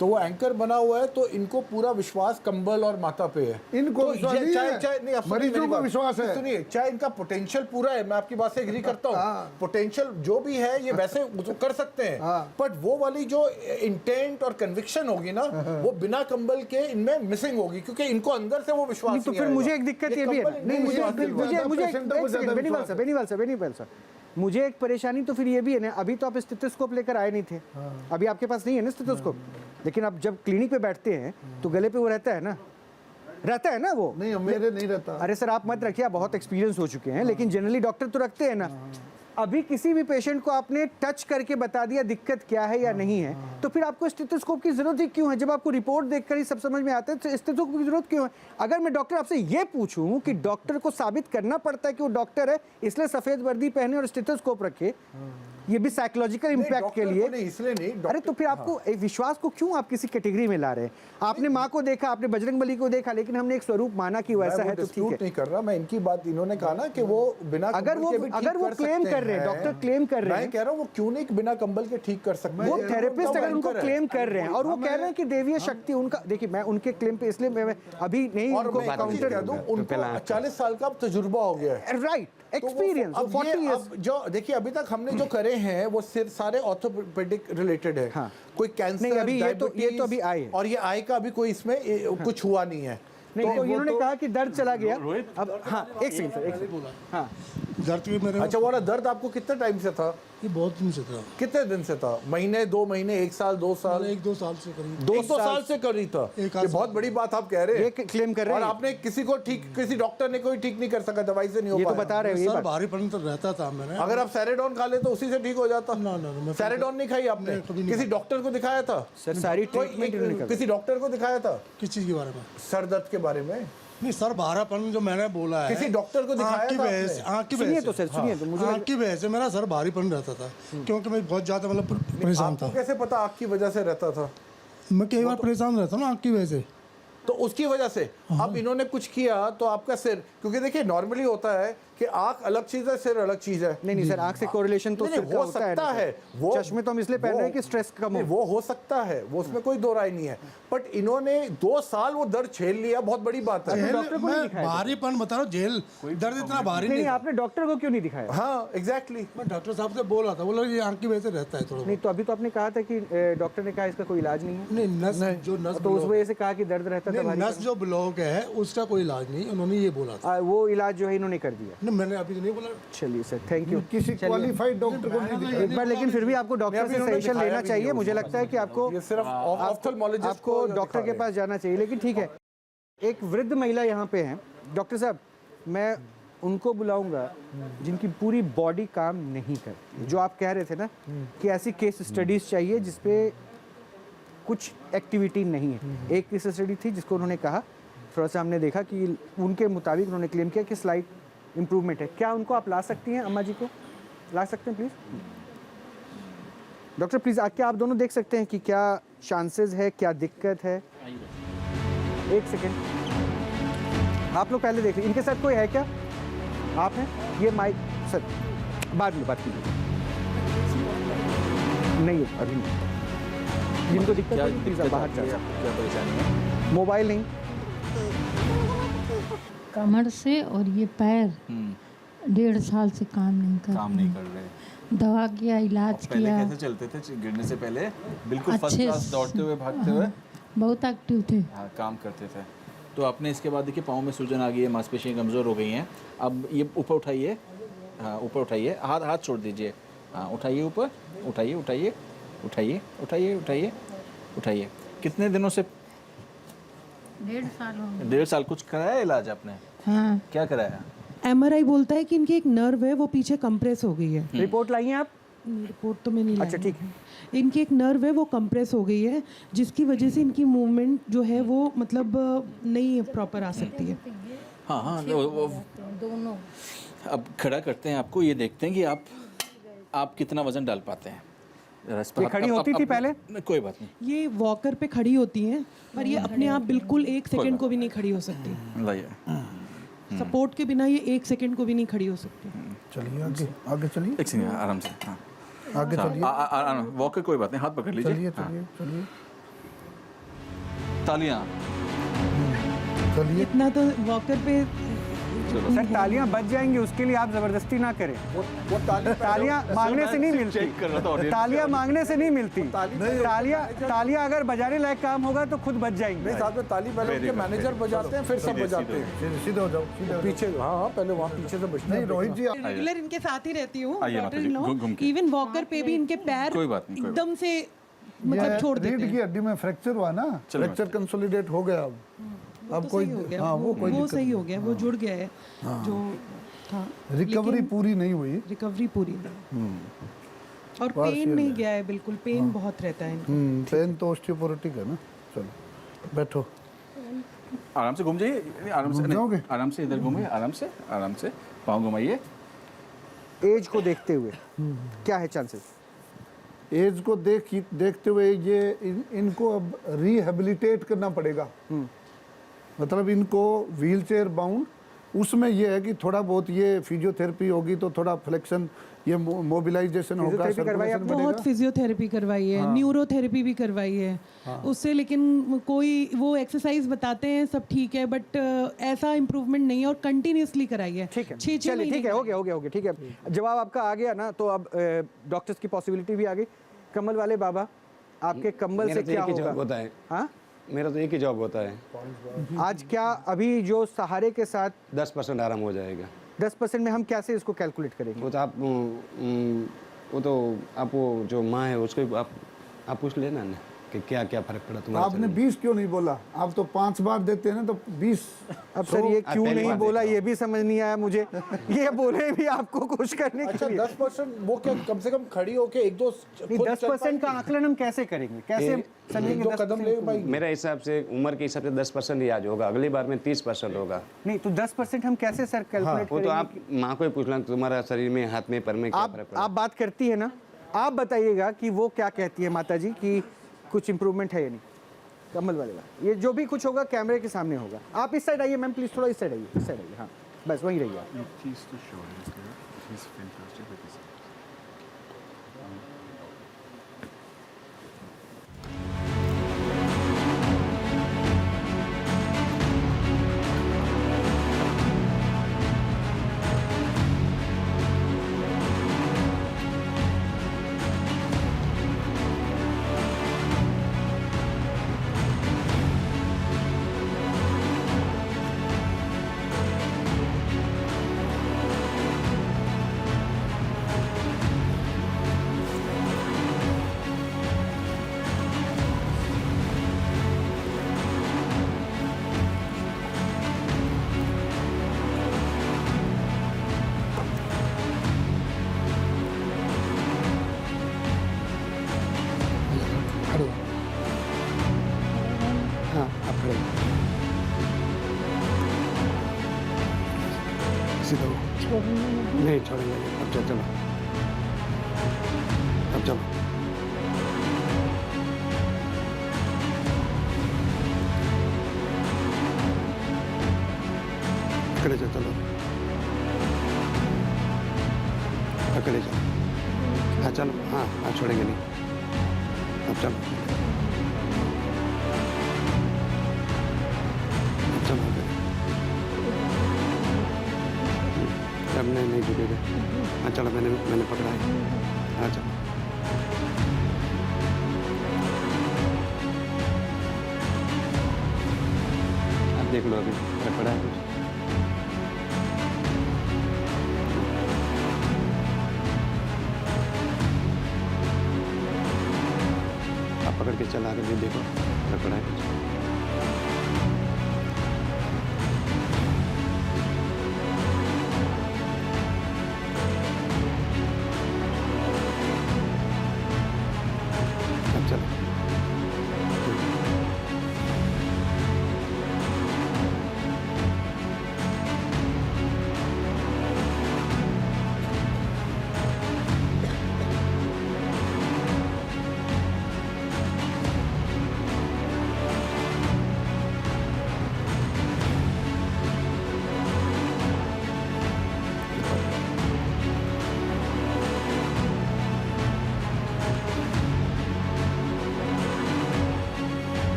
तो वो एंकर बना हुआ है तो इनको पूरा विश्वास कंबल और माता पे है। इनको तो विश्वास ये नहीं चाहे है, चाहे नहीं, आप सुनिए मरीजों मेरी को बात। विश्वास है। सुनिए, चाहे इनका पोटेंशियल पूरा है, मैं आपकी बात से एग्री करता हूँ, पोटेंशियल जो भी है ये वैसे कर सकते हैं, बट वो वाली जो इंटेंट और कन्विक्शन होगी ना, वो बिना कंबल के इनमें मिसिंग होगी, क्योंकि इनको अंदर से वो विश्वास नहीं तो नहीं फिर आएगा। मुझे एक दिक्कत ये भी है ना, कंबल नहीं इनको मुझे विश्वास दिलवाएगा। बेनीवाल सर, मुझे एक परेशानी तो फिर ये भी है ना, अभी तो आप स्टेथोस्कोप लेकर आए नहीं थे, अभी आपके पास नहीं है ना स्टेथोस्कोप, लेकिन आप जब क्लिनिक पे बैठते हैं तो गले पे वो रहता है ना वो। नहीं, मेरे नहीं रहता। अरे सर आप मत रखिए, आप बहुत एक्सपीरियंस हो चुके हैं, लेकिन जनरली डॉक्टर तो रखते हैं ना। अभी किसी भी पेशेंट को आपने टच करके बता दिया दिक्कत क्या है या नहीं है, तो फिर आपको स्टेथोस्कोप की जरूरत ही क्यों है? जब आपको रिपोर्ट देखकर ही सब समझ में आता है तो स्टेथोस्कोप की जरूरत क्यों है? अगर मैं डॉक्टर आपसे ये पूछूं कि डॉक्टर को साबित करना पड़ता है कि वो डॉक्टर है इसलिए सफेद वर्दी पहने और स्टेथोस्कोप रखे, ये भी साइकोलॉजिकल इम्पैक्ट के लिए, नहीं, इसलिए नहीं, अरे तो फिर आपको एक विश्वास को क्यों आप किसी कैटेगरी में ला रहे हैं? आपने माँ को देखा, आपने बजरंगबली को देखा, लेकिन हमने एक स्वरूप माना कि वैसा है तो ठीक है। नहीं कर रहा मैं इनकी बात, इन्होंने कहा ना कि वो बिना अगर कंबल वो के भी ठीक अगर वो क्लेम सकते कर रहे हैं, डॉक्टर क्लेम कर रहे मैं हैं, कह रहा हूँ वो क्यों नहीं बिना कंबल के ठीक कर सकते वो हैं? थेरेपिस्ट अगर उनको एंकर है। क्लेम कर रहे हैं और वो कह रहे हैं कि देवीय शक्ति उनका, देखिए मैं उनके क्लेम पे इसलिए मैं अभी नहीं और उनको मैं एक चीज़ कह दूं, उनको 40 साल का तजुर्बा हो गया है, राइट तो वो- एक्सपीरियंस अब 40 ये इयर्स। अब जो देखिए अभी तक हमने जो करे हैं वो सिर्फ सारे ऑर्थोपेडिक रिलेटेड है। हाँ। कोई कैंसर, नहीं, अभी ये तो डायबिटीज अभी आए हैं। और ये आई का अभी कोई इसमें कुछ हुआ नहीं है। नहीं तो इन्होंने कहा कि दर्द चला गया। अब हाँ एक सेकंड सर, एक सेकंड। हाँ दर्द भी मेरे अच्छा, वो वाला दर्द आपको कितने टाइम से था? ये बहुत दिन से था, कितने दिन से था? महीने, 2 महीने, 1 साल, 2 साल? 1-2 साल से करीब। 2 साल से कर रही था। एक ये आध बहुत बड़ी बात आप कह रहे हैं। ये क्लेम कर रहे और हैं, आपने किसी को ठीक, किसी डॉक्टर ने कोई ठीक नहीं कर सका, दवाई से नहीं हो ये तो पाया। बता रहे हैं ये सर बात। भारीपन तो रहता था मैंने। अगर आप सैरेडोन खा ले तो उसी से ठीक हो जाता। ना, मैं सैरेडोन नहीं खाई आपने? नहीं, कभी नहीं किसी डॉक्टर को दिखाया था? सर सारी कोई ट्रीटमेंट इन्होंने कर किसी डॉक्टर को दिखाया था किस चीज़ के बारे में? सर दर्द के बारे में? नहीं सर, भारापन जो मैंने बोला है, किसी डॉक्टर को दिखाया आँख की था वजह से, आपने? आँख की सुनिए वजह तो से, सर, सुनिए तो मुझे आँख की वजह से मेरा सर भारीपन रहता था, क्योंकि मैं बहुत ज़्यादा मतलब परेशान आपको था। कैसे पता आपकी वजह से रहता था? मैं कई बार परेशान रहता हूँ ना आँख की वजह से। तो उसकी वजह से अब इन्होंने कुछ किया तो आपका सिर, क्योंकि देखिए नॉर्मली होता है कि आंख अलग चीज है, सिर अलग चीज है। नहीं सर, आंख से कोरिलेशन तो नहीं, सिर का हो होता है सकता ना है सर। वो चश्मे तो हम इसलिए पहन रहे हैं कि स्ट्रेस कम नहीं, हो। वो हो सकता है, वो उसमें कोई दो राय नहीं है, बट इन्होंने 2 साल वो दर्द झेल लिया, बहुत बड़ी बात है। जेल डॉक्टर को नहीं मैं दिखाया था। भारीपन बता रहा हूँ, जेल दर्द इतना भारी नहीं नहीं था। आपने डॉक्टर को क्यों नहीं दिखाया? हाँ एग्जैक्टली। मैं डॉक्टर साहब से बोल रहा था, बोला ये आंख की वजह से रहता है थोड़ा नहीं तो अभी तो आपने कहा था कि डॉक्टर ने कहा इसका कोई इलाज नहीं है, नहीं नस जो नस तो उस वजह से कहा कि दर्द रहता था नहीं भारी। नस जो ब्लॉक है उसका कोई इलाज नहीं, उन्होंने ये बोला था। वो इलाज जो है इन्होंने कर दिया। नहीं मैंने अभी तो नहीं बोला। चलिए सर, थैंक यू। किसी क्वालिफाइड डॉक्टर को नहीं दिखाया। एक बार लेकिन फिर भी आपको डॉक्टर से इन्होंने सजेशन दिखाया लेना भी चाहिए। नहीं मुझे लगता है कि आपको ये सिर्फ ऑफ्थल्मोलॉजिस्ट आपको डॉक्टर के पास जाना चाहिए। लेकिन ठीक है, एक वृद्ध महिला यहाँ पे हैं। डॉक्टर साहब, मैं उनको बुलाऊंगा जिनकी पूरी बॉडी काम नहीं करती, जो आप कह रहे थे ना कि ऐसी केस स्टडीज चाहिए जिसपे कुछ एक्टिविटी नहीं है। एक केस स्टडी थी जिसको उन्होंने कहा, थोड़ा सा हमने देखा कि उनके मुताबिक उन्होंने क्लेम किया कि स्लाइट इम्प्रूवमेंट है। क्या उनको आप ला सकती हैं, अम्मा जी को ला सकते हैं प्लीज़? डॉक्टर प्लीज़ क्या आप दोनों देख सकते हैं कि क्या चांसेस है, क्या दिक्कत है? एक सेकेंड, आप लोग पहले देख लीजिए। इनके साथ कोई है क्या? आप हैं? ये माइक सर बाद में बात कीजिए। नहीं अभी नहीं। जिनको दिक्कत है प्लीज़ आप बाहर जा सकते हैं। क्या परेशानी है? मोबाइल नहीं, कमर से और ये पैर 1.5 साल से काम नहीं कर काम नहीं कर रहे। दवा किया, इलाज पहले किया, कैसे चलते थे गिरने से पहले? बिल्कुल फर्स्ट अच्छे क्लास, दौड़ते हुए, भागते हुए, बहुत एक्टिव थे। हाँ काम करते थे। तो आपने इसके बाद देखिए पाँव में सूजन आ गई है, मांसपेशियाँ कमज़ोर हो गई हैं। अब ये ऊपर उठाइए, हाँ ऊपर उठाइए, हाथ छोड़ दीजिए, हाँ उठाइए ऊपर, उठाइए उठाइए उठाइए उठाइए उठाइए उठाइए। कितने दिनों से? 1.5 साल हो गए। 1.5 साल। कुछ कराया इलाज आपने? हाँ, क्या कराया? MRI बोलता है कि इनकी एक नर्व है वो पीछे कंप्रेस हो गई है। रिपोर्ट लाई हैं आप? रिपोर्ट तो मैं नहीं लाई। अच्छा ठीक है। इनकी एक नर्व है वो कंप्रेस हो गई है, जिसकी वजह से इनकी मूवमेंट जो है वो मतलब नहीं प्रॉपर आ सकती है। हाँ हाँ दोनों। अब खड़ा करते हैं आपको, ये देखते हैं कि आप कितना वजन डाल पाते हैं। ये खड़ी होती थी पहले? कोई बात नहीं, ये वॉकर पे खड़ी होती हैं, पर ये अपने आप बिल्कुल 1 सेकंड को भी नहीं खड़ी हो सकती। लाइए सपोर्ट के बिना ये 1 सेकंड को भी नहीं खड़ी हो सकती। चलिए आगे आगे चलिए, एक सेकंड आराम से। हाँ आगे चलिए वॉकर कोई बात नहीं, हाथ पकड़ लीजिए। चलिए चलिए चलिए तालियां। चलिए। इतना तो वॉकर पे सर तालियां बच जाएंगी, उसके लिए आप जबरदस्ती ना करें। वो तालियां मांगने से नहीं मिलती, चेक कर रहा था audience तालियां मांगने से नहीं मिलती। तालियां अगर बजाने लायक काम होगा तो खुद बच जाएंगी। नहीं, साथ में ताली पहले उनके मैनेजर बजाते हैं, फिर सब बजाते हैं। सीधे हो जाओ, सीधे हो जाओ। पीछे हाँ पहले वहाँ पीछे से बचना नहीं है। रोहित जी रेगुलर इनके साथ ही रहती हूँ, आइए माता जी, घूम के। इवन वॉकर पे भी इनके पैर कोई बात नहीं, कोई एकदम से मतलब छोड़ देते रीढ़ हैं। की हड्डी में फ्रैक्चर हुआ ना, फ्रैक्चर कंसोलिडेट हो गया। अब तो कोई सही हो गया, हाँ वो कोई वो सही हो गया, वो जुड़ गया है जो था। रिकवरी पूरी नहीं हुई। रिकवरी पूरी नहीं, और पेन नहीं गया है बिल्कुल, पेन बहुत रहता है इनको। पेन तो ऑस्टियोपोरोटिक है ना। चलो बैठो। आराम से घूम जाइए, आराम से जाओगे? नहीं, आराम से इधर घूमिए, आराम से पाँव घुमाइए। एज को देखते हुए क्या है चांसेस? एज को देखते हुए ये इनको अब रिहेबिलिटेट करना पड़ेगा। मतलब इनको व्हील चेयर बाउंड, उसमें ये है कि थोड़ा बहुत ये फिजियोथेरेपी होगी तो थोड़ा फ्लेक्शन, ये मोबिलाइजेशन होगा, फिजियोथेरेपी करवाई सर्कुलेशन बहुत बढ़ेगा। फिजियोथेरेपी करवाई है, न्यूरोथेरेपी भी करवाई है उससे, लेकिन कोई वो एक्सरसाइज बताते हैं सब ठीक है, बट ऐसा इम्प्रूवमेंट नहीं है, और कंटिन्यूसली कराई है। ठीक है, 6 चलिए ठीक है, हो गया ठीक है। जवाब आपका आ गया ना, तो अब डॉक्टर्स की पॉसिबिलिटी भी आ गई। कमल वाले बाबा, आपके कमल से क्या होगा? होता है, हाँ मेरा तो एक ही जॉब होता है। आज क्या अभी जो सहारे के साथ 10% आराम हो जाएगा। 10% में हम कैसे इसको कैलकुलेट करेंगे? वो तो आप वो जो माँ है उसको आप पूछ लेना ना कि क्या क्या फर्क पड़ा तुम्हारे आपने 20 क्यों नहीं बोला? आप तो 5 बार देते हैं ना, तो 20। अब सर ये क्यों पहली नहीं बार बोला देखा ये भी समझ नहीं आया मुझे। ये बोले भी आपको खुश करने के अच्छा लिए। 10% वो क्या कम से कम खड़ी होके एक दो नहीं, 10% का आकलन हम कैसे करेंगे, कैसे समझेंगे? 2 कदम ले भाई। मेरे हिसाब से उम्र के हिसाब से 10% ही आज होगा, अगली बार में 30% होगा। नहीं तो 10% हम कैसे सर कैलकुलेट वो तो करेंगे? आप माँ को ही पूछ लें, तुम्हारा शरीर में, हाथ में, पैर में क्या फर्क पड़ा। आप बात करती है ना, आप बताइएगा कि वो क्या कहती है माता जी कि कुछ इंप्रूवमेंट है या नहीं। कमल वाले ये जो भी कुछ होगा कैमरे के सामने होगा। आप इस साइड आइए मैम प्लीज, थोड़ा इस साइड आइए, हाँ बस वहीं रहिए आप। चीज़ तो श्योर है इसके बाद, he's fantastic with his- खड़े हो। हाँ आप खड़े हो। सीधा हो। नहीं छोड़ेंगे नहीं। अब चलो चलो, अब चलो। पकड़े जाओ, चलो पकड़े जाओ। हाँ चलो, हाँ हाँ छोड़ेंगे नहीं। अब चलो, अब चलो अब नहीं झुकेगा। हाँ चलो, मैंने पकड़ा है। हाँ चलो, अब देख लो, अभी फर्क पड़ा है कुछ? आप पकड़ के चला के भी देखो, फर्क पड़ा है कुछ? अब चलो,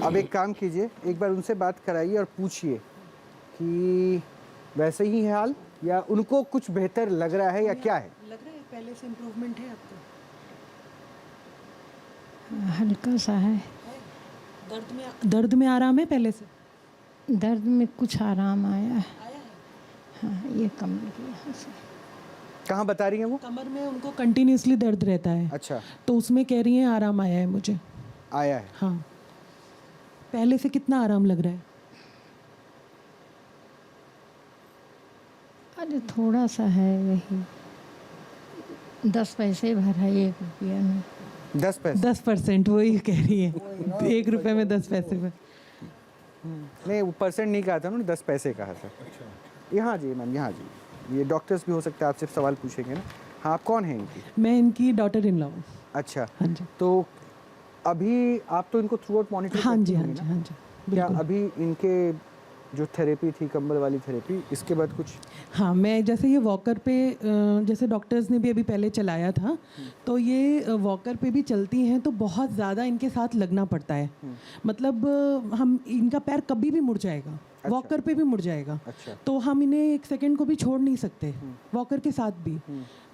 अब एक काम कीजिए, एक बार उनसे बात कराइए और पूछिए कि वैसे ही है हाल या उनको कुछ बेहतर लग रहा है या क्या है। लग रहा है पहले से इम्प्रूवमेंट है आपको? हल्का सा है। दर्द में आराम है पहले से? दर्द में कुछ आराम आया है। हाँ, ये कम की यहाँ से। कहाँ बता रही हैं वो? कमर में उनको कंटिन्यूसली दर्द रहता है। अच्छा, तो उसमें कह रही हैं आराम आया है मुझे। आया है। हाँ, पहले से कितना आराम लग रहा है? अरे थोड़ा सा है, यही 10 पैसे भरा है 1 रुपया में। 10 पैसे? 10%, वही कह रही है। 1 रुपये में 10 पैसे में। नहीं, वो परसेंट नहीं कहा था उन्होंने, 10 पैसे कहा था। यहाँ जी मैम, यहाँ जी। ये डॉक्टर्स भी हो सकता है आपसे सवाल पूछेंगे ना। हाँ, आप कौन हैं इनकी? मैं इनकी डॉटर इन लॉ हूँ। अच्छा, हाँ जी। तो अभी आप तो इनको थ्रू आउट मॉनिटर हाँ जी, हाँ करती जी, होंगी हाँ ना? जी। क्या बिल्कुल। अभी इनके जो थेरेपी थी, कंबल वाली थेरेपी, इसके बाद कुछ? हाँ, मैं जैसे ये वॉकर पे जैसे डॉक्टर्स ने भी अभी पहले चलाया था, तो ये वॉकर पे भी चलती हैं तो बहुत ज़्यादा इनके साथ लगना पड़ता है। मतलब हम इनका पैर कभी भी मुड़ जाएगा, वॉकर पे भी मुड़ जाएगा। अच्छा। तो हम इन्हें 1 सेकंड को भी छोड़ नहीं सकते, वॉकर के साथ भी।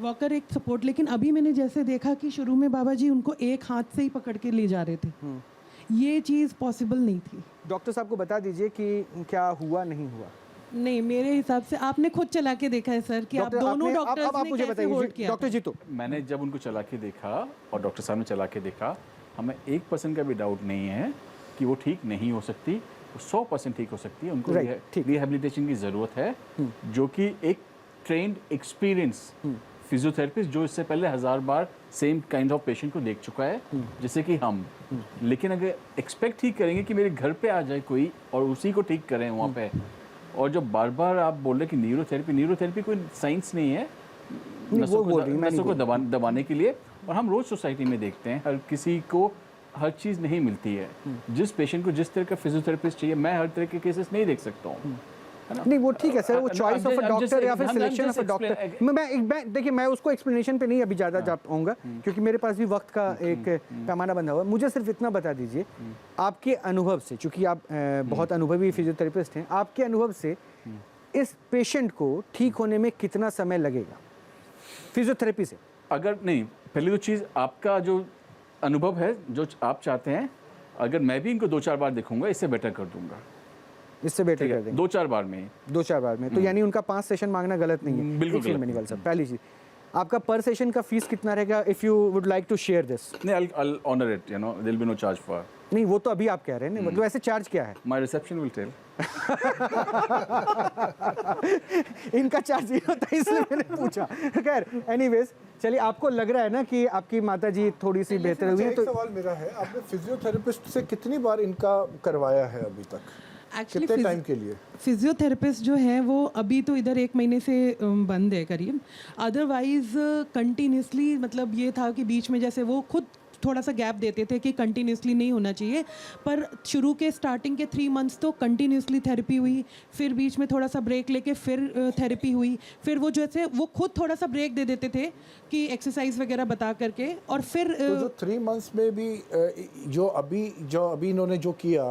वॉकर एक सपोर्ट, लेकिन अभी मैंने जैसे देखा कि शुरू में बाबा जी उनको एक हाथ से ही पकड़ के ले जा रहे थे, ये चीज़ पॉसिबल नहीं थी। डॉक्टर साहब को बता दीजिए कि क्या हुआ नहीं हुआ। नहीं, मेरे हिसाब से आपने खुद चला के देखा है सर कि आप डॉक्टर, दोनों आपने- डॉक्टर्स अब आप ने मुझे कैसे होल्ड बताइए किया डॉक्टर था? जी। तो मैंने जब उनको चला के देखा और डॉक्टर साहब ने चला के देखा, हमें 1% का भी डाउट नहीं है कि वो ठीक नहीं हो सकती, वो 100% ठीक हो सकती है। उनको Right, ठीक। रिहेबिलिटेशन की ज़रूरत है, जो कि एक ट्रेंड एक्सपीरियंस फिजियोथेरेपिस्ट जो इससे पहले 1000 बार सेम काइंड ऑफ पेशेंट को देख चुका है, जैसे कि हम। लेकिन अगर एक्सपेक्ट ही करेंगे कि मेरे घर पे आ जाए कोई और उसी को ठीक करें वहाँ पे, और जो बार बार आप बोल रहे कि न्यूरोथेरेपी कोई साइंस नहीं है, वो बोल रही, मैं नहीं नसों को दबाने के लिए। और हम रोज़ सोसाइटी में देखते हैं हर किसी को हर चीज़ नहीं मिलती है। जिस पेशेंट को जिस तरह का फिजियोथेरेपिस्ट चाहिए, मैं हर तरह के केसेस नहीं देख सकता हूँ, है ना? नहीं वो ठीक है सर, वो चॉइस ऑफ अ डॉक्टर या फिर I'm selection just of a doctor. मैं देखिए, मैं उसको एक्सप्लेनेशन पे नहीं अभी ज़्यादा जा पाऊंगा क्योंकि मेरे पास भी वक्त का एक पैमाना बंधा हुआ है। मुझे सिर्फ इतना बता दीजिए आपके अनुभव से, चूंकि आप बहुत अनुभवी फिजियोथेरेपिस्ट हैं, आपके अनुभव से इस पेशेंट को ठीक होने में कितना समय लगेगा फिजियोथेरेपी से? अगर नहीं, पहली तो चीज़ आपका जो अनुभव है, जो आप चाहते हैं, अगर मैं भी इनको 2-4 बार देखूंगा, इससे बेटर कर दूंगा। इससे बेटर कर देंगे 2-4 बार में। 2-4 बार में, तो यानी उनका 5 सेशन मांगना गलत नहीं है। बिल्कुल एक सेकंड गलत में निकल सब। पहली चीज, आपका पर सेशन का फीस कितना रहेगा, if you would like to share this? नहीं, I'll honor it, you know, there'll be no charge for. नहीं वो तो अभी आप कह रहे हैं ना, मतलब ऐसे चार्ज क्या है? My reception will tell. इनका चार्ज ये होता है, इसलिए मैंने पूछा। खैर एनीवेज, चलिए, आपको लग रहा है ना कि आपकी माता जी थोड़ी सी बेहतर हुई है? एक तो सवाल मेरा है, आपने फिजियोथेरेपिस्ट से कितनी बार इनका करवाया है अभी तक? कितने टाइम के लिए? फिजियोथेरेपिस्ट जो है वो अभी तो इधर 1 महीने से बंद है करीब। अदरवाइज कंटिन्यूसली, मतलब ये था कि बीच में जैसे वो खुद थोड़ा सा गैप देते थे कि कंटिन्यूसली नहीं होना चाहिए, पर शुरू के स्टार्टिंग के 3 मंथ्स तो कंटिन्यूसली थेरेपी हुई, फिर बीच में थोड़ा सा ब्रेक लेके फिर थेरेपी हुई, फिर वो जैसे वो खुद थोड़ा सा ब्रेक दे देते थे कि एक्सरसाइज वगैरह बता करके, और फिर तो जो 3 मंथ्स में भी जो अभी इन्होंने जो किया,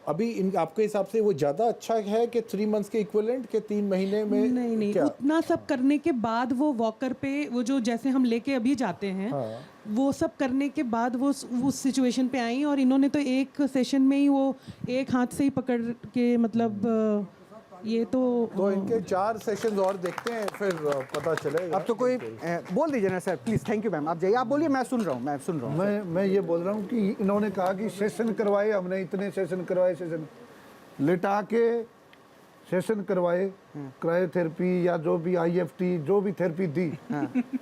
अभी आपके हिसाब से वो ज़्यादा अच्छा है कि 3 मंथ्स के इक्विवेलेंट के 3 महीने में? नहीं, क्या? उतना सब करने के बाद वो वॉकर पे, वो जो जैसे हम लेके अभी जाते हैं, वो सब करने के बाद वो उस सिचुएशन पे आई, और इन्होंने तो एक सेशन में ही वो एक हाथ से ही पकड़ के, मतलब ये तो इनके 4 सेशंस और देखते हैं, फिर पता चलेगा। अब तो कोई बोल दीजिए ना sir please. Thank you ma'am, आप जाइए, आप बोलिए, मैं सुन रहा हूँ। मैं ये बोल रहा हूँ कि इन्होंने कहा कि सेशन करवाए, हमने इतने सेशन करवाए, सेशन लिटा के सेशन करवाए, क्रायोथेरेपी या जो भी IFT जो भी थेरेपी दी।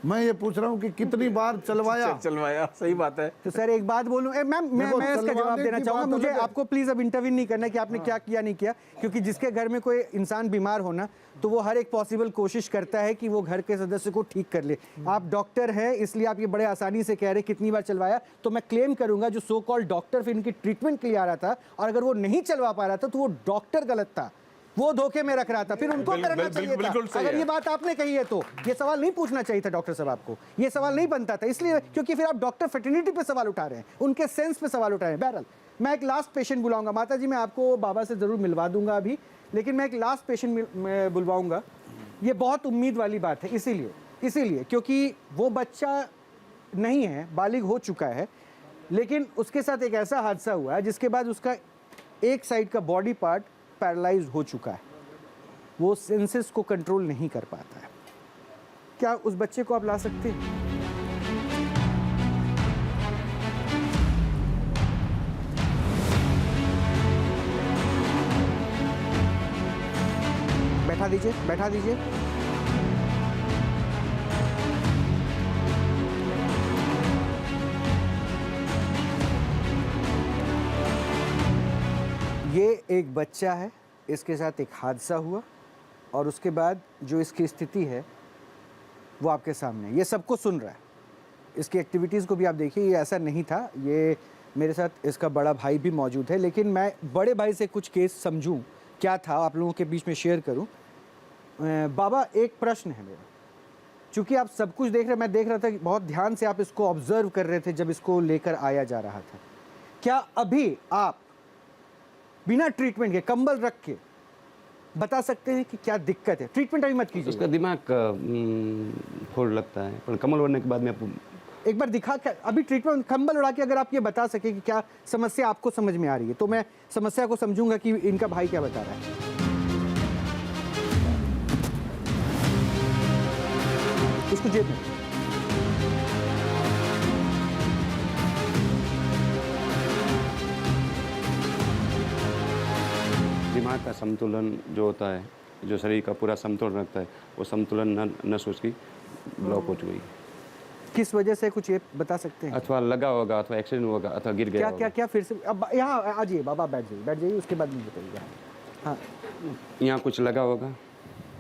मैं ये पूछ रहा हूँ कि कितनी बार चलवाया, सही बात है। तो सर एक बात बोलूं, मैम मैं इसका जवाब देना चाहूंगा। मुझे आपको प्लीज अब इंटरवीन नहीं करना कि आपने क्या किया नहीं किया, क्योंकि जिसके घर में कोई इंसान बीमार होना तो वो हर एक पॉसिबल कोशिश करता है कि वो घर के सदस्य को ठीक कर ले। आप डॉक्टर हैं, इसलिए आप ये बड़े आसानी से कह रहे कितनी बार चलवाया, तो मैं क्लेम करूंगा जो सो कॉल्ड डॉक्टर फिर इनकी ट्रीटमेंट के लिए आ रहा था, और अगर वो नहीं चलवा पा रहा था तो वो डॉक्टर गलत था, वो धोखे में रख रहा था, फिर उनको करना चाहिए था। अगर ये बात आपने कही है तो ये सवाल नहीं पूछना चाहिए था डॉक्टर साहब, आपको ये सवाल नहीं बनता था, इसलिए क्योंकि फिर आप डॉक्टर फ्रेटर्निटी पे सवाल उठा रहे हैं, उनके सेंस पे सवाल उठा रहे हैं। बहरहाल, मैं एक लास्ट पेशेंट बुलाऊंगा। माता जी, मैं आपको बाबा से जरूर मिलवा दूंगा अभी, लेकिन मैं एक लास्ट पेशेंट बुलवाऊंगा। ये बहुत उम्मीद वाली बात है, इसीलिए क्योंकि वो बच्चा नहीं है, बालिग हो चुका है, लेकिन उसके साथ एक ऐसा हादसा हुआ है जिसके बाद उसका एक साइड का बॉडी पार्ट पैरालाइज हो चुका है, वो सेंसेस को कंट्रोल नहीं कर पाता है। क्या उस बच्चे को आप ला सकते हैं? बैठा दीजिए। ये एक बच्चा है, इसके साथ एक हादसा हुआ, और उसके बाद जो इसकी स्थिति है वो आपके सामने, ये सबको सुन रहा है। इसकी एक्टिविटीज़ को भी आप देखिए, ये ऐसा नहीं था। ये मेरे साथ इसका बड़ा भाई भी मौजूद है, लेकिन मैं बड़े भाई से कुछ केस समझूं क्या था, आप लोगों के बीच में शेयर करूं। बाबा, एक प्रश्न है मेरा, चूँकि आप सब कुछ देख रहे, मैं देख रहा था कि बहुत ध्यान से आप इसको ऑब्जर्व कर रहे थे जब इसको लेकर आया जा रहा था। क्या अभी आप बिना ट्रीटमेंट के, कंबल रख के बता सकते हैं कि क्या दिक्कत है? ट्रीटमेंट अभी मत कीजिए। उसका दिमाग फोड़ लगता है, पर कमल ओढ़ने के बाद में आपको एक बार दिखा के, अभी ट्रीटमेंट कंबल उड़ा के अगर आप ये बता सके कि क्या समस्या आपको समझ में आ रही है, तो मैं समस्या को समझूंगा कि इनका भाई क्या बता रहा है। उसको जेब में दिमाग का संतुलन जो होता है, जो शरीर का पूरा संतुलन रखता है, वो संतुलन नस उसकी ब्लॉक हो चुकी। किस वजह से, कुछ ये बता सकते हैं? अथवा लगा होगा, अथवा एक्सीडेंट होगा, अथवा गिर गया क्या क्या फिर से? अब यहाँ आ जाइए बाबा, बैठ जाइए, उसके बाद मुझे बताइएगा। हाँ, यहाँ कुछ लगा होगा,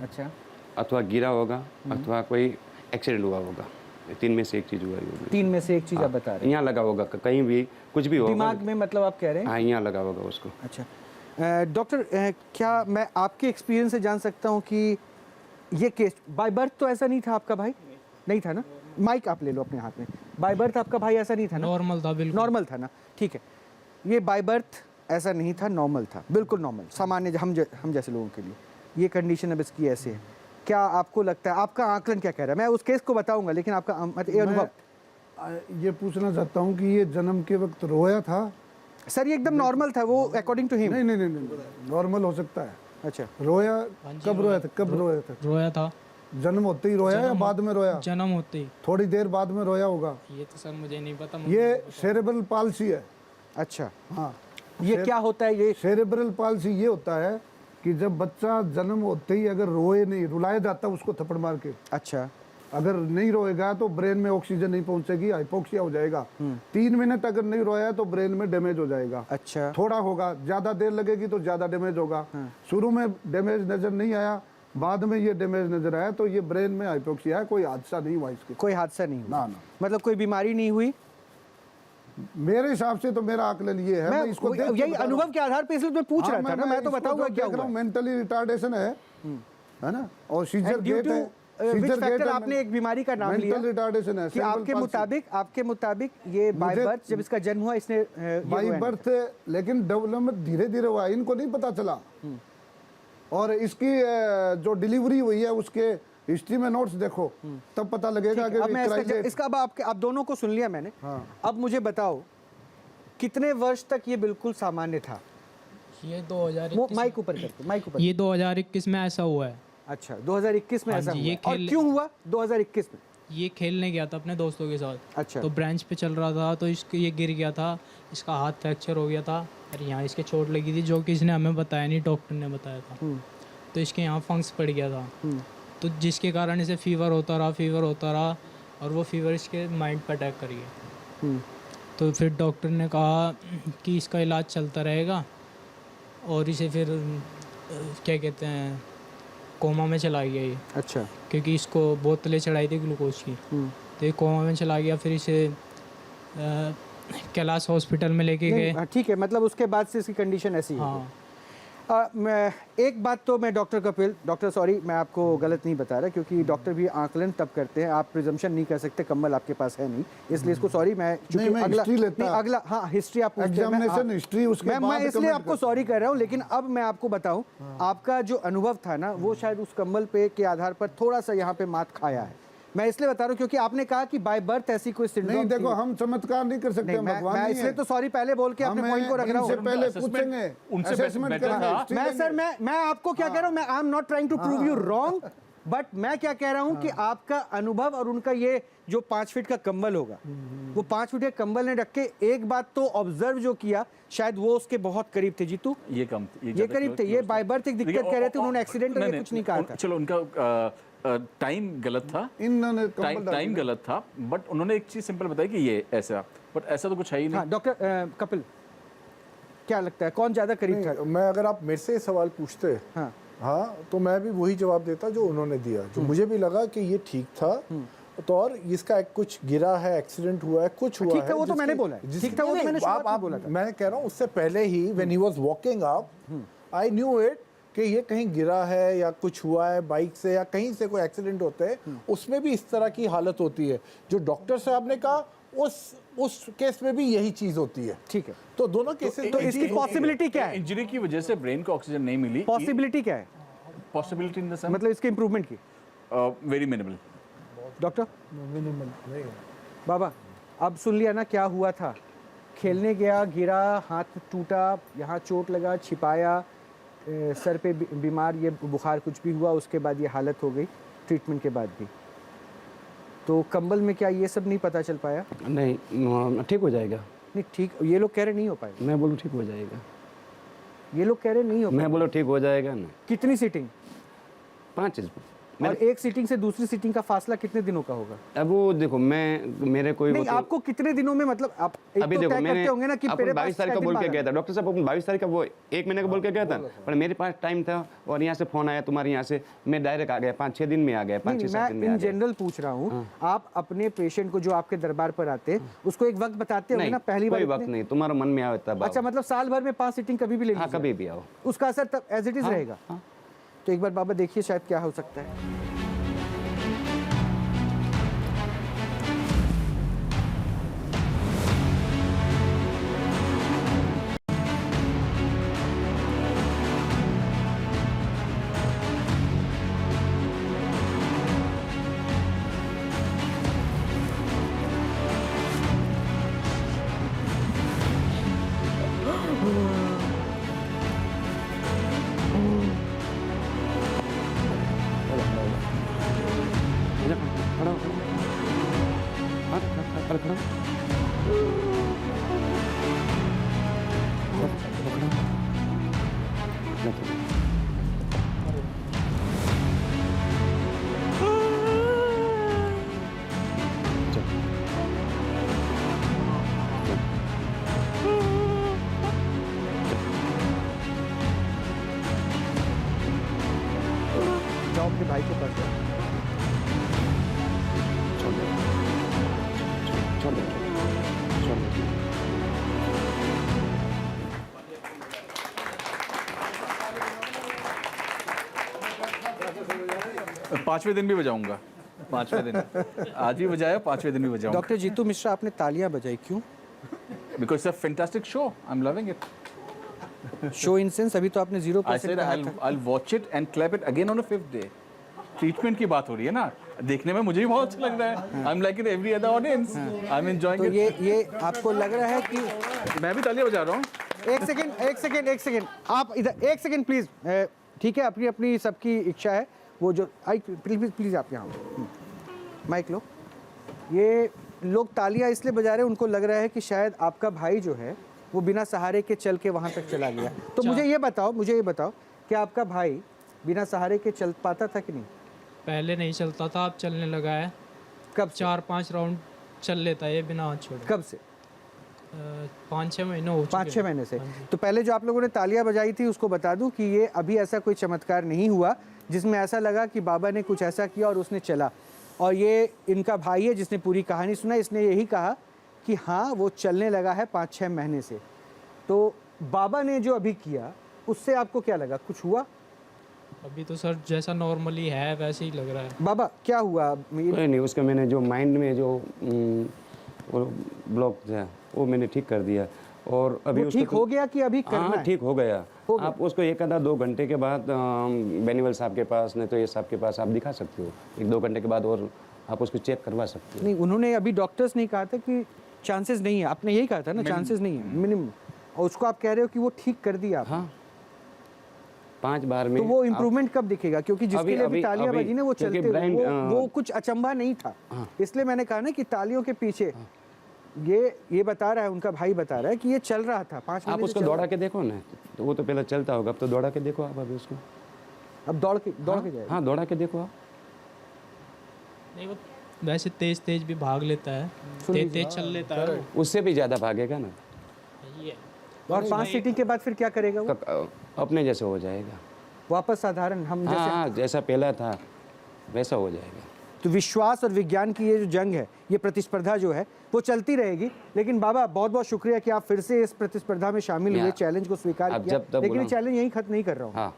अच्छा, अथवा गिरा होगा, अथवा कोई एक्सीडेंट हुआ होगा। 3 में से एक चीज़ हुआ है। 3 में से एक चीज़ आप बता रहे हैं। यहाँ लगा होगा, कहीं भी कुछ भी होगा दिमाग में मतलब आप कह रहे हैं? हाँ, यहाँ लगा होगा उसको। अच्छा डॉक्टर, क्या मैं आपके एक्सपीरियंस से जान सकता हूँ कि ये केस बाय बर्थ तो ऐसा नहीं था आपका भाई? नहीं था ना? माइक आप ले लो अपने हाथ में। बाय बर्थ आपका भाई ऐसा नहीं था ना? नॉर्मल था, बिल्कुल नॉर्मल था ना, ठीक है। ये बाय बर्थ ऐसा नहीं था, नॉर्मल था, बिल्कुल नॉर्मल, सामान्य हम जैसे लोगों के लिए। ये कंडीशन अब इसकी ऐसे है। क्या आपको लगता है, आपका आकलन क्या कह रहा है? मैं उस केस को बताऊंगा, लेकिन आपका ये अनुभव। ये पूछना चाहता हूँ कि ये जन्म के वक्त रोया था? सर ये एकदम नॉर्मल था वो, अकॉर्डिंग टू हिम। नहीं, नॉर्मल हो सकता है। अच्छा, रोया कब रोया था? कब रोया था? रोया था जन्म होते ही रोया या बाद में रोया? जन्म होते ही। थोड़ी देर बाद में रोया होगा। ये तो सर मुझे नहीं पता। ये सेरेब्रल पाल्सी है। अच्छा, हाँ, ये क्या होता है? ये सेरेब्रल पाल्सी ये होता है कि जब बच्चा जन्म होते ही अगर रोए नहीं, रुलाया जाता उसको थप्पड़ मार के। अच्छा, अगर नहीं रोएगा तो ब्रेन में ऑक्सीजन नहीं पहुंचेगी, हाइपोक्सिया हो जाएगा। 3 मिनट अगर नहीं रोया तो ब्रेन में डैमेज हो जाएगा। अच्छा, थोड़ा होगा, ज्यादा देर लगेगी तो ज्यादा डैमेज होगा। शुरू में डैमेज नजर नहीं आया, बाद में ये डैमेज नजर आया, तो ये ब्रेन में हाइपोक्सिया है। कोई हादसा नहीं हुआ इसके। कोई हादसा नहीं हुआ? ना। मतलब कोई बीमारी नहीं हुई? मेरे हिसाब से तो मेरा आकलन ये है, मैं इसको देख के यही बता रहा अनुभव के आधार पे इसलिए मैं पूछ रहा था ना, मैं तो इसको बताऊंगा जो क्या देख रहा हुआ। हूं, मेंटली रिटार्डेशन है ना, और सीजर ड्यू गेट टू है। विच सीजर फैक्टर आपने एक बीमारी का नाम लिया मेंटल रिटार्डेशन है कि आपके मुताबिक ये बाय बर्थ जब इसका जन्म हुआ इसने बाई बर्थ, लेकिन डेवलपमेंट धीरे धीरे हुआ, इनको नहीं पता चला। और इसकी जो डिलीवरी हुई है उसके हिस्ट्री में नोट्स देखो, तब पता लगेगा कि अब मैं इसका अब आप दोनों को सुन लिया मैंने। अब मुझे बताओ कितने वर्ष तक ये बिल्कुल सामान्य था? ये 2021 माइक ऊपर करके, माइक ऊपर। ये 2021 में ऐसा हुआ है। अच्छा, 2021 में ऐसा हाँ जी, हुआ। ये और क्यों हुआ 2021 में? ये खेलने गया था अपने दोस्तों के साथ। अच्छा, तो ब्रांच पे चल रहा था, तो इसको ये गिर गया था, इसका हाथ फ्रैक्चर हो गया था और यहाँ इसके चोट लगी थी, जो कि इसने हमें बताया नहीं, डॉक्टर ने बताया था। तो इसके यहाँ फंक्स पड़ गया था, तो जिसके कारण इसे फीवर होता रहा और वो फीवर इसके माइंड पर अटैक कर गया। तो फिर डॉक्टर ने कहा कि इसका इलाज चलता रहेगा, और इसे फिर क्या कहते हैं, कोमा में चला गया ये। अच्छा, क्योंकि इसको बोतलें चढ़ाई थी ग्लूकोज की, तो ये कोमा में चला गया। फिर इसे कैलाश हॉस्पिटल में लेके गए। ठीक है, मतलब उसके बाद से इसकी कंडीशन ऐसी है। हाँ। मैं एक बात तो मैं डॉक्टर कपिल, डॉक्टर सॉरी मैं आपको गलत नहीं बता रहा, क्योंकि डॉक्टर भी आकलन तब करते हैं, आप प्रिजम्पशन नहीं कर सकते, कम्बल आपके पास है नहीं, इसलिए इसको सॉरी। मैं अगला हाँ हिस्ट्री आप एग्जामिनेशन हिस्ट्री उसके बाद मैं इसलिए आपको सॉरी कर रहा हूँ। लेकिन अब मैं आपको बताऊं, आपका जो अनुभव था ना, वो शायद उस कम्बल पे के आधार पर थोड़ा सा यहाँ पे मात खाया है। मैं इसलिए बता रहा हूँ क्योंकि आपने कहा कि बाय बर्थ ऐसी कोई सिंड्रोम नहीं। देखो, हम चमत्कार नहीं कर सकते, भगवान मैं इसलिए तो सॉरी पहले बोल के अपने पॉइंट को रख रहा हूँ। पहले पूछेंगे, असेसमेंट करेंगे। मैं सर मैं आपको क्या कह रहा हूँ, मैं I am not trying to prove you wrong, but मैं क्या कह रहा हूँ कि आपका अनुभव और उनका ये जो 5 फीट का कंबल होगा, वो 5 फीट के कंबल ने रख के एक बात तो ऑब्जर्व जो किया, शायद वो उसके बहुत करीब थे। जीतू, ये कम, ये करीब थे, ये बाय बर्थ एक दिक्कत कह रहे थे, उन्होंने एक्सीडेंट करके कुछ नहीं कहा था। चलो, उनका टाइम गलत था, इन्होंने टाइम गलत था, बट उन्होंने एक चीज सिंपल बताई कि ये ऐसा, बट ऐसा तो कुछ है ही नहीं। हाँ, डॉक्टर कपिल क्या लगता है कौन ज्यादा करीब था? मैं अगर आप मेरे से सवाल पूछते हाँ तो मैं भी वही जवाब देता जो उन्होंने दिया, जो मुझे भी लगा कि ये ठीक था। तो और इसका कुछ गिरा है, एक्सीडेंट हुआ है, कुछ हुआ है। ठीक था वो तो मैंने बोला है, ठीक था वो तो मैंने शुरुआत में बोला था। मैं कह रहा हूँ उससे पहले ही when he was walking up, I knew it कि ये कहीं गिरा है या कुछ हुआ है बाइक से या कहीं से कोई एक्सीडेंट होते हैं, उसमें भी इस तरह की हालत होती है। जो डॉक्टर साहब ने कहा उस केस में भी यही चीज होती है। ठीक है, तो दोनों केसेस तो इसकी पॉसिबिलिटी क्या है? इंजरी की वजह से ब्रेन को ऑक्सीजन नहीं मिली। पॉसिबिलिटी क्या है? पॉसिबिलिटी इन द सेंस मतलब इसके इंप्रूवमेंट की वेरी मिनिमल। डॉक्टर बाबा, अब सुन लिया ना क्या हुआ था? खेलने गया, गिरा, हाथ टूटा, यहाँ चोट लगा, छिपाया, सर पे बीमार, ये बुखार कुछ भी हुआ, उसके बाद ये हालत हो गई ट्रीटमेंट के बाद भी। तो कंबल में क्या ये सब नहीं पता चल पाया? नहीं, ठीक हो जाएगा। नहीं ठीक, ये लोग कह रहे नहीं हो पाएगा। मैं बोलूँ ठीक हो जाएगा। ये लोग कह रहे नहीं हो मैं बोलो ठीक हो जाएगा ना। कितनी सीटिंग? 5 और एक सीटिंग से दूसरी सीटिंग का फासला कितने दिनों का होगा? अब वो देखो मेरे कोई नहीं, आपको कितने दिनों में, मतलब आप एक अभी तो देखो तय मैंने करते होंगे ना कि मेरे 22 तारीख को बोल के गया था डॉक्टर साहब, 22 तारीख का वो 1 महीने का बोल के गया था, पर मेरे पास टाइम था और यहाँ से फोन आया तुम्हारे यहाँ से, मैं डायरेक्ट आ गया, 5-6 दिन में आ गया, 5-6 दिन में मैं आ इन गया। जनरल पूछ रहा हूँ, आप अपने पेशेंट को जो आपके दरबार पर आते हैं उसको एक वक्त बताते होंगे ना? पहली बार कोई वक्त नहीं, तुम्हारा मन में आए तब। अच्छा, मतलब साल भर में 5 सीटिंग कभी भी ले लीजिए? हाँ, कभी भी आओ, उसका असर तब एज इट इज रहेगा। तो एक बार बाबा देखिए शायद क्या हो सकता है। जाओ अपने भाई के पास जाओ। पांचवें दिन भी बजाऊंगा, 5वें दिन आज भी बजाया, 5वें दिन भी बजाऊंगा। डॉक्टर जीतू मिश्रा, आपने तालियां बजाई क्यों? Because it's a fantastic show, I am loving it. Show in sense अभी तो आपने 0% I said कहा था। I'll watch it and clap it again on a 5th day. Treatment की बात हो रही है ना, देखने में मुझे भी बहुत अच्छा लग रहा है। I'm like in every other audience. I'm enjoying तो it. ये आपको लग रहा है कि मैं भी तालियां बजा रहा हूँ। एक सेकंड आप इधर, एक सेकंड प्लीज। ठीक है, अपनी अपनी सबकी इच्छा है। वो जो प्लीज आप यहाँ माइक लो। ये लोग तालियां इसलिए बजा रहे हैं, उनको लग रहा है कि शायद आपका भाई जो है वो बिना सहारे के चल के वहां तक चला गया। तो मुझे ये बताओ कि आपका भाई बिना सहारे के चल पाता था कि नहीं? पहले नहीं चलता था, अब चलने लगा है। कब? 4-5 राउंड चल लेता है ये बिना हाथ छोड़े। कब से? 5-6 महीने हो चुके 5-6 हैं। महीने से। तो पहले जो आप लोगों ने तालियां बजाई थी उसको बता दूं कि ये अभी ऐसा कोई चमत्कार नहीं हुआ जिसमें ऐसा लगा कि बाबा ने कुछ ऐसा किया और उसने चला। और ये इनका भाई है जिसने पूरी कहानी सुना, इसने यही कहा कि हाँ वो चलने लगा है 5-6 महीने से। तो बाबा ने जो अभी किया उससे आपको क्या लगा, कुछ हुआ? अभी तो सर जैसा नॉर्मली है वैसे ही लग रहा है। बाबा क्या हुआ? कोई नहीं, उसका मैंने जो माइंड में जो ब्लॉक था वो मैंने ठीक कर दिया और अभी वो ठीक हो गया कि अभी करना है? ठीक हो गया। आप उसको 1-2 घंटे के बाद बेनीवाल साहब के पास, नहीं तो ये साहब के पास आप दिखा सकते हो 1-2 घंटे के बाद, और आप उसको चेक करवा सकते हो। नहीं, उन्होंने अभी डॉक्टर्स ने कहा था कि चांसेस नहीं है, आपने यही कहा था ना, चांसेस नहीं है, मिनिमम, और उसको आप कह रहे हो कि वो ठीक कर दिया आपने। हाँ, 5 बार में। तो वो इम्प्रूवमेंट कब दिखेगा? क्योंकि जिसके लिए अभी तालियां बजी ना वो चलते हुए, वो कुछ अचंभा नहीं था। इसलिए मैंने कहा ना कि तालियों के पीछे ये बता रहा है, उनका भाई बता रहा है कि ये चल रहा था 5 महीने। आप उसको दौड़ा के देखो ना, तो वो तो पहले चलता होगा, अब तो दौड़ा के देखो आप अभी उसको। अब दौड़ के जाएगा। हाँ, दौड़ा के देखो आप। नहीं, वो वैसे तेज भी भाग लेता है, तेज चल लेता है वो। उससे भी ज़्यादा भागेगा ना। ये और 5 सीटिंग के बाद फिर क्या करेगा वो? अपने जैसे हो जाएगा, वापस साधारण हम जैसे। हाँ, जैसा पहला था वैसा हो जाएगा। तो विश्वास और विज्ञान की ये जो जंग है, ये प्रतिस्पर्धा जो है वो चलती रहेगी। लेकिन बाबा बहुत बहुत शुक्रिया कि आप फिर से इस प्रतिस्पर्धा में शामिल हुए, चैलेंज को स्वीकार किया। लेकिन ये चैलेंज यहीं खत्म नहीं कर रहा हूँ। हाँ।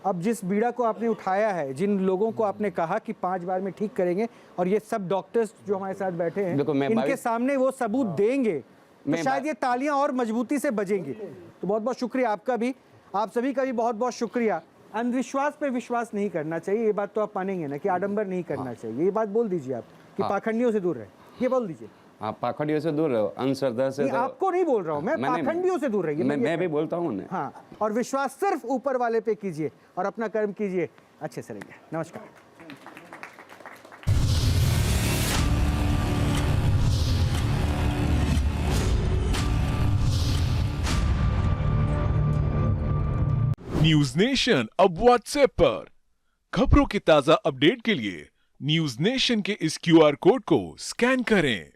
अब जिस बीड़ा को आपने उठाया है, जिन लोगों को आपने कहा कि 5 बार में ठीक करेंगे, और ये सब डॉक्टर्स जो हमारे साथ बैठे हैं इनके सामने वो सबूत देंगे, तो शायद ये तालियां और मजबूती से बजेंगी। तो बहुत बहुत शुक्रिया आपका भी, आप सभी का भी बहुत बहुत शुक्रिया। अंधविश्वास पे विश्वास नहीं करना चाहिए, ये बात तो आप मानेंगे ना, कि आडंबर नहीं करना चाहिए। ये बात बोल दीजिए आप कि पाखंडियों से दूर रहे, ये बोल दीजिए। आप पाखंडियों से दूर रहो, अंधश्रद्धा से। आपको नहीं बोल रहा हूँ मैं, पाखंडियों से दूर रहिए। मैं भी बोलता हूँ ना। हाँ, और विश्वास सिर्फ ऊपर वाले पे कीजिए और अपना कर्म कीजिए, अच्छे से रहिए। नमस्कार। न्यूज नेशन अब व्हाट्सएप पर, खबरों के ताजा अपडेट के लिए न्यूज नेशन के इस QR कोड को स्कैन करें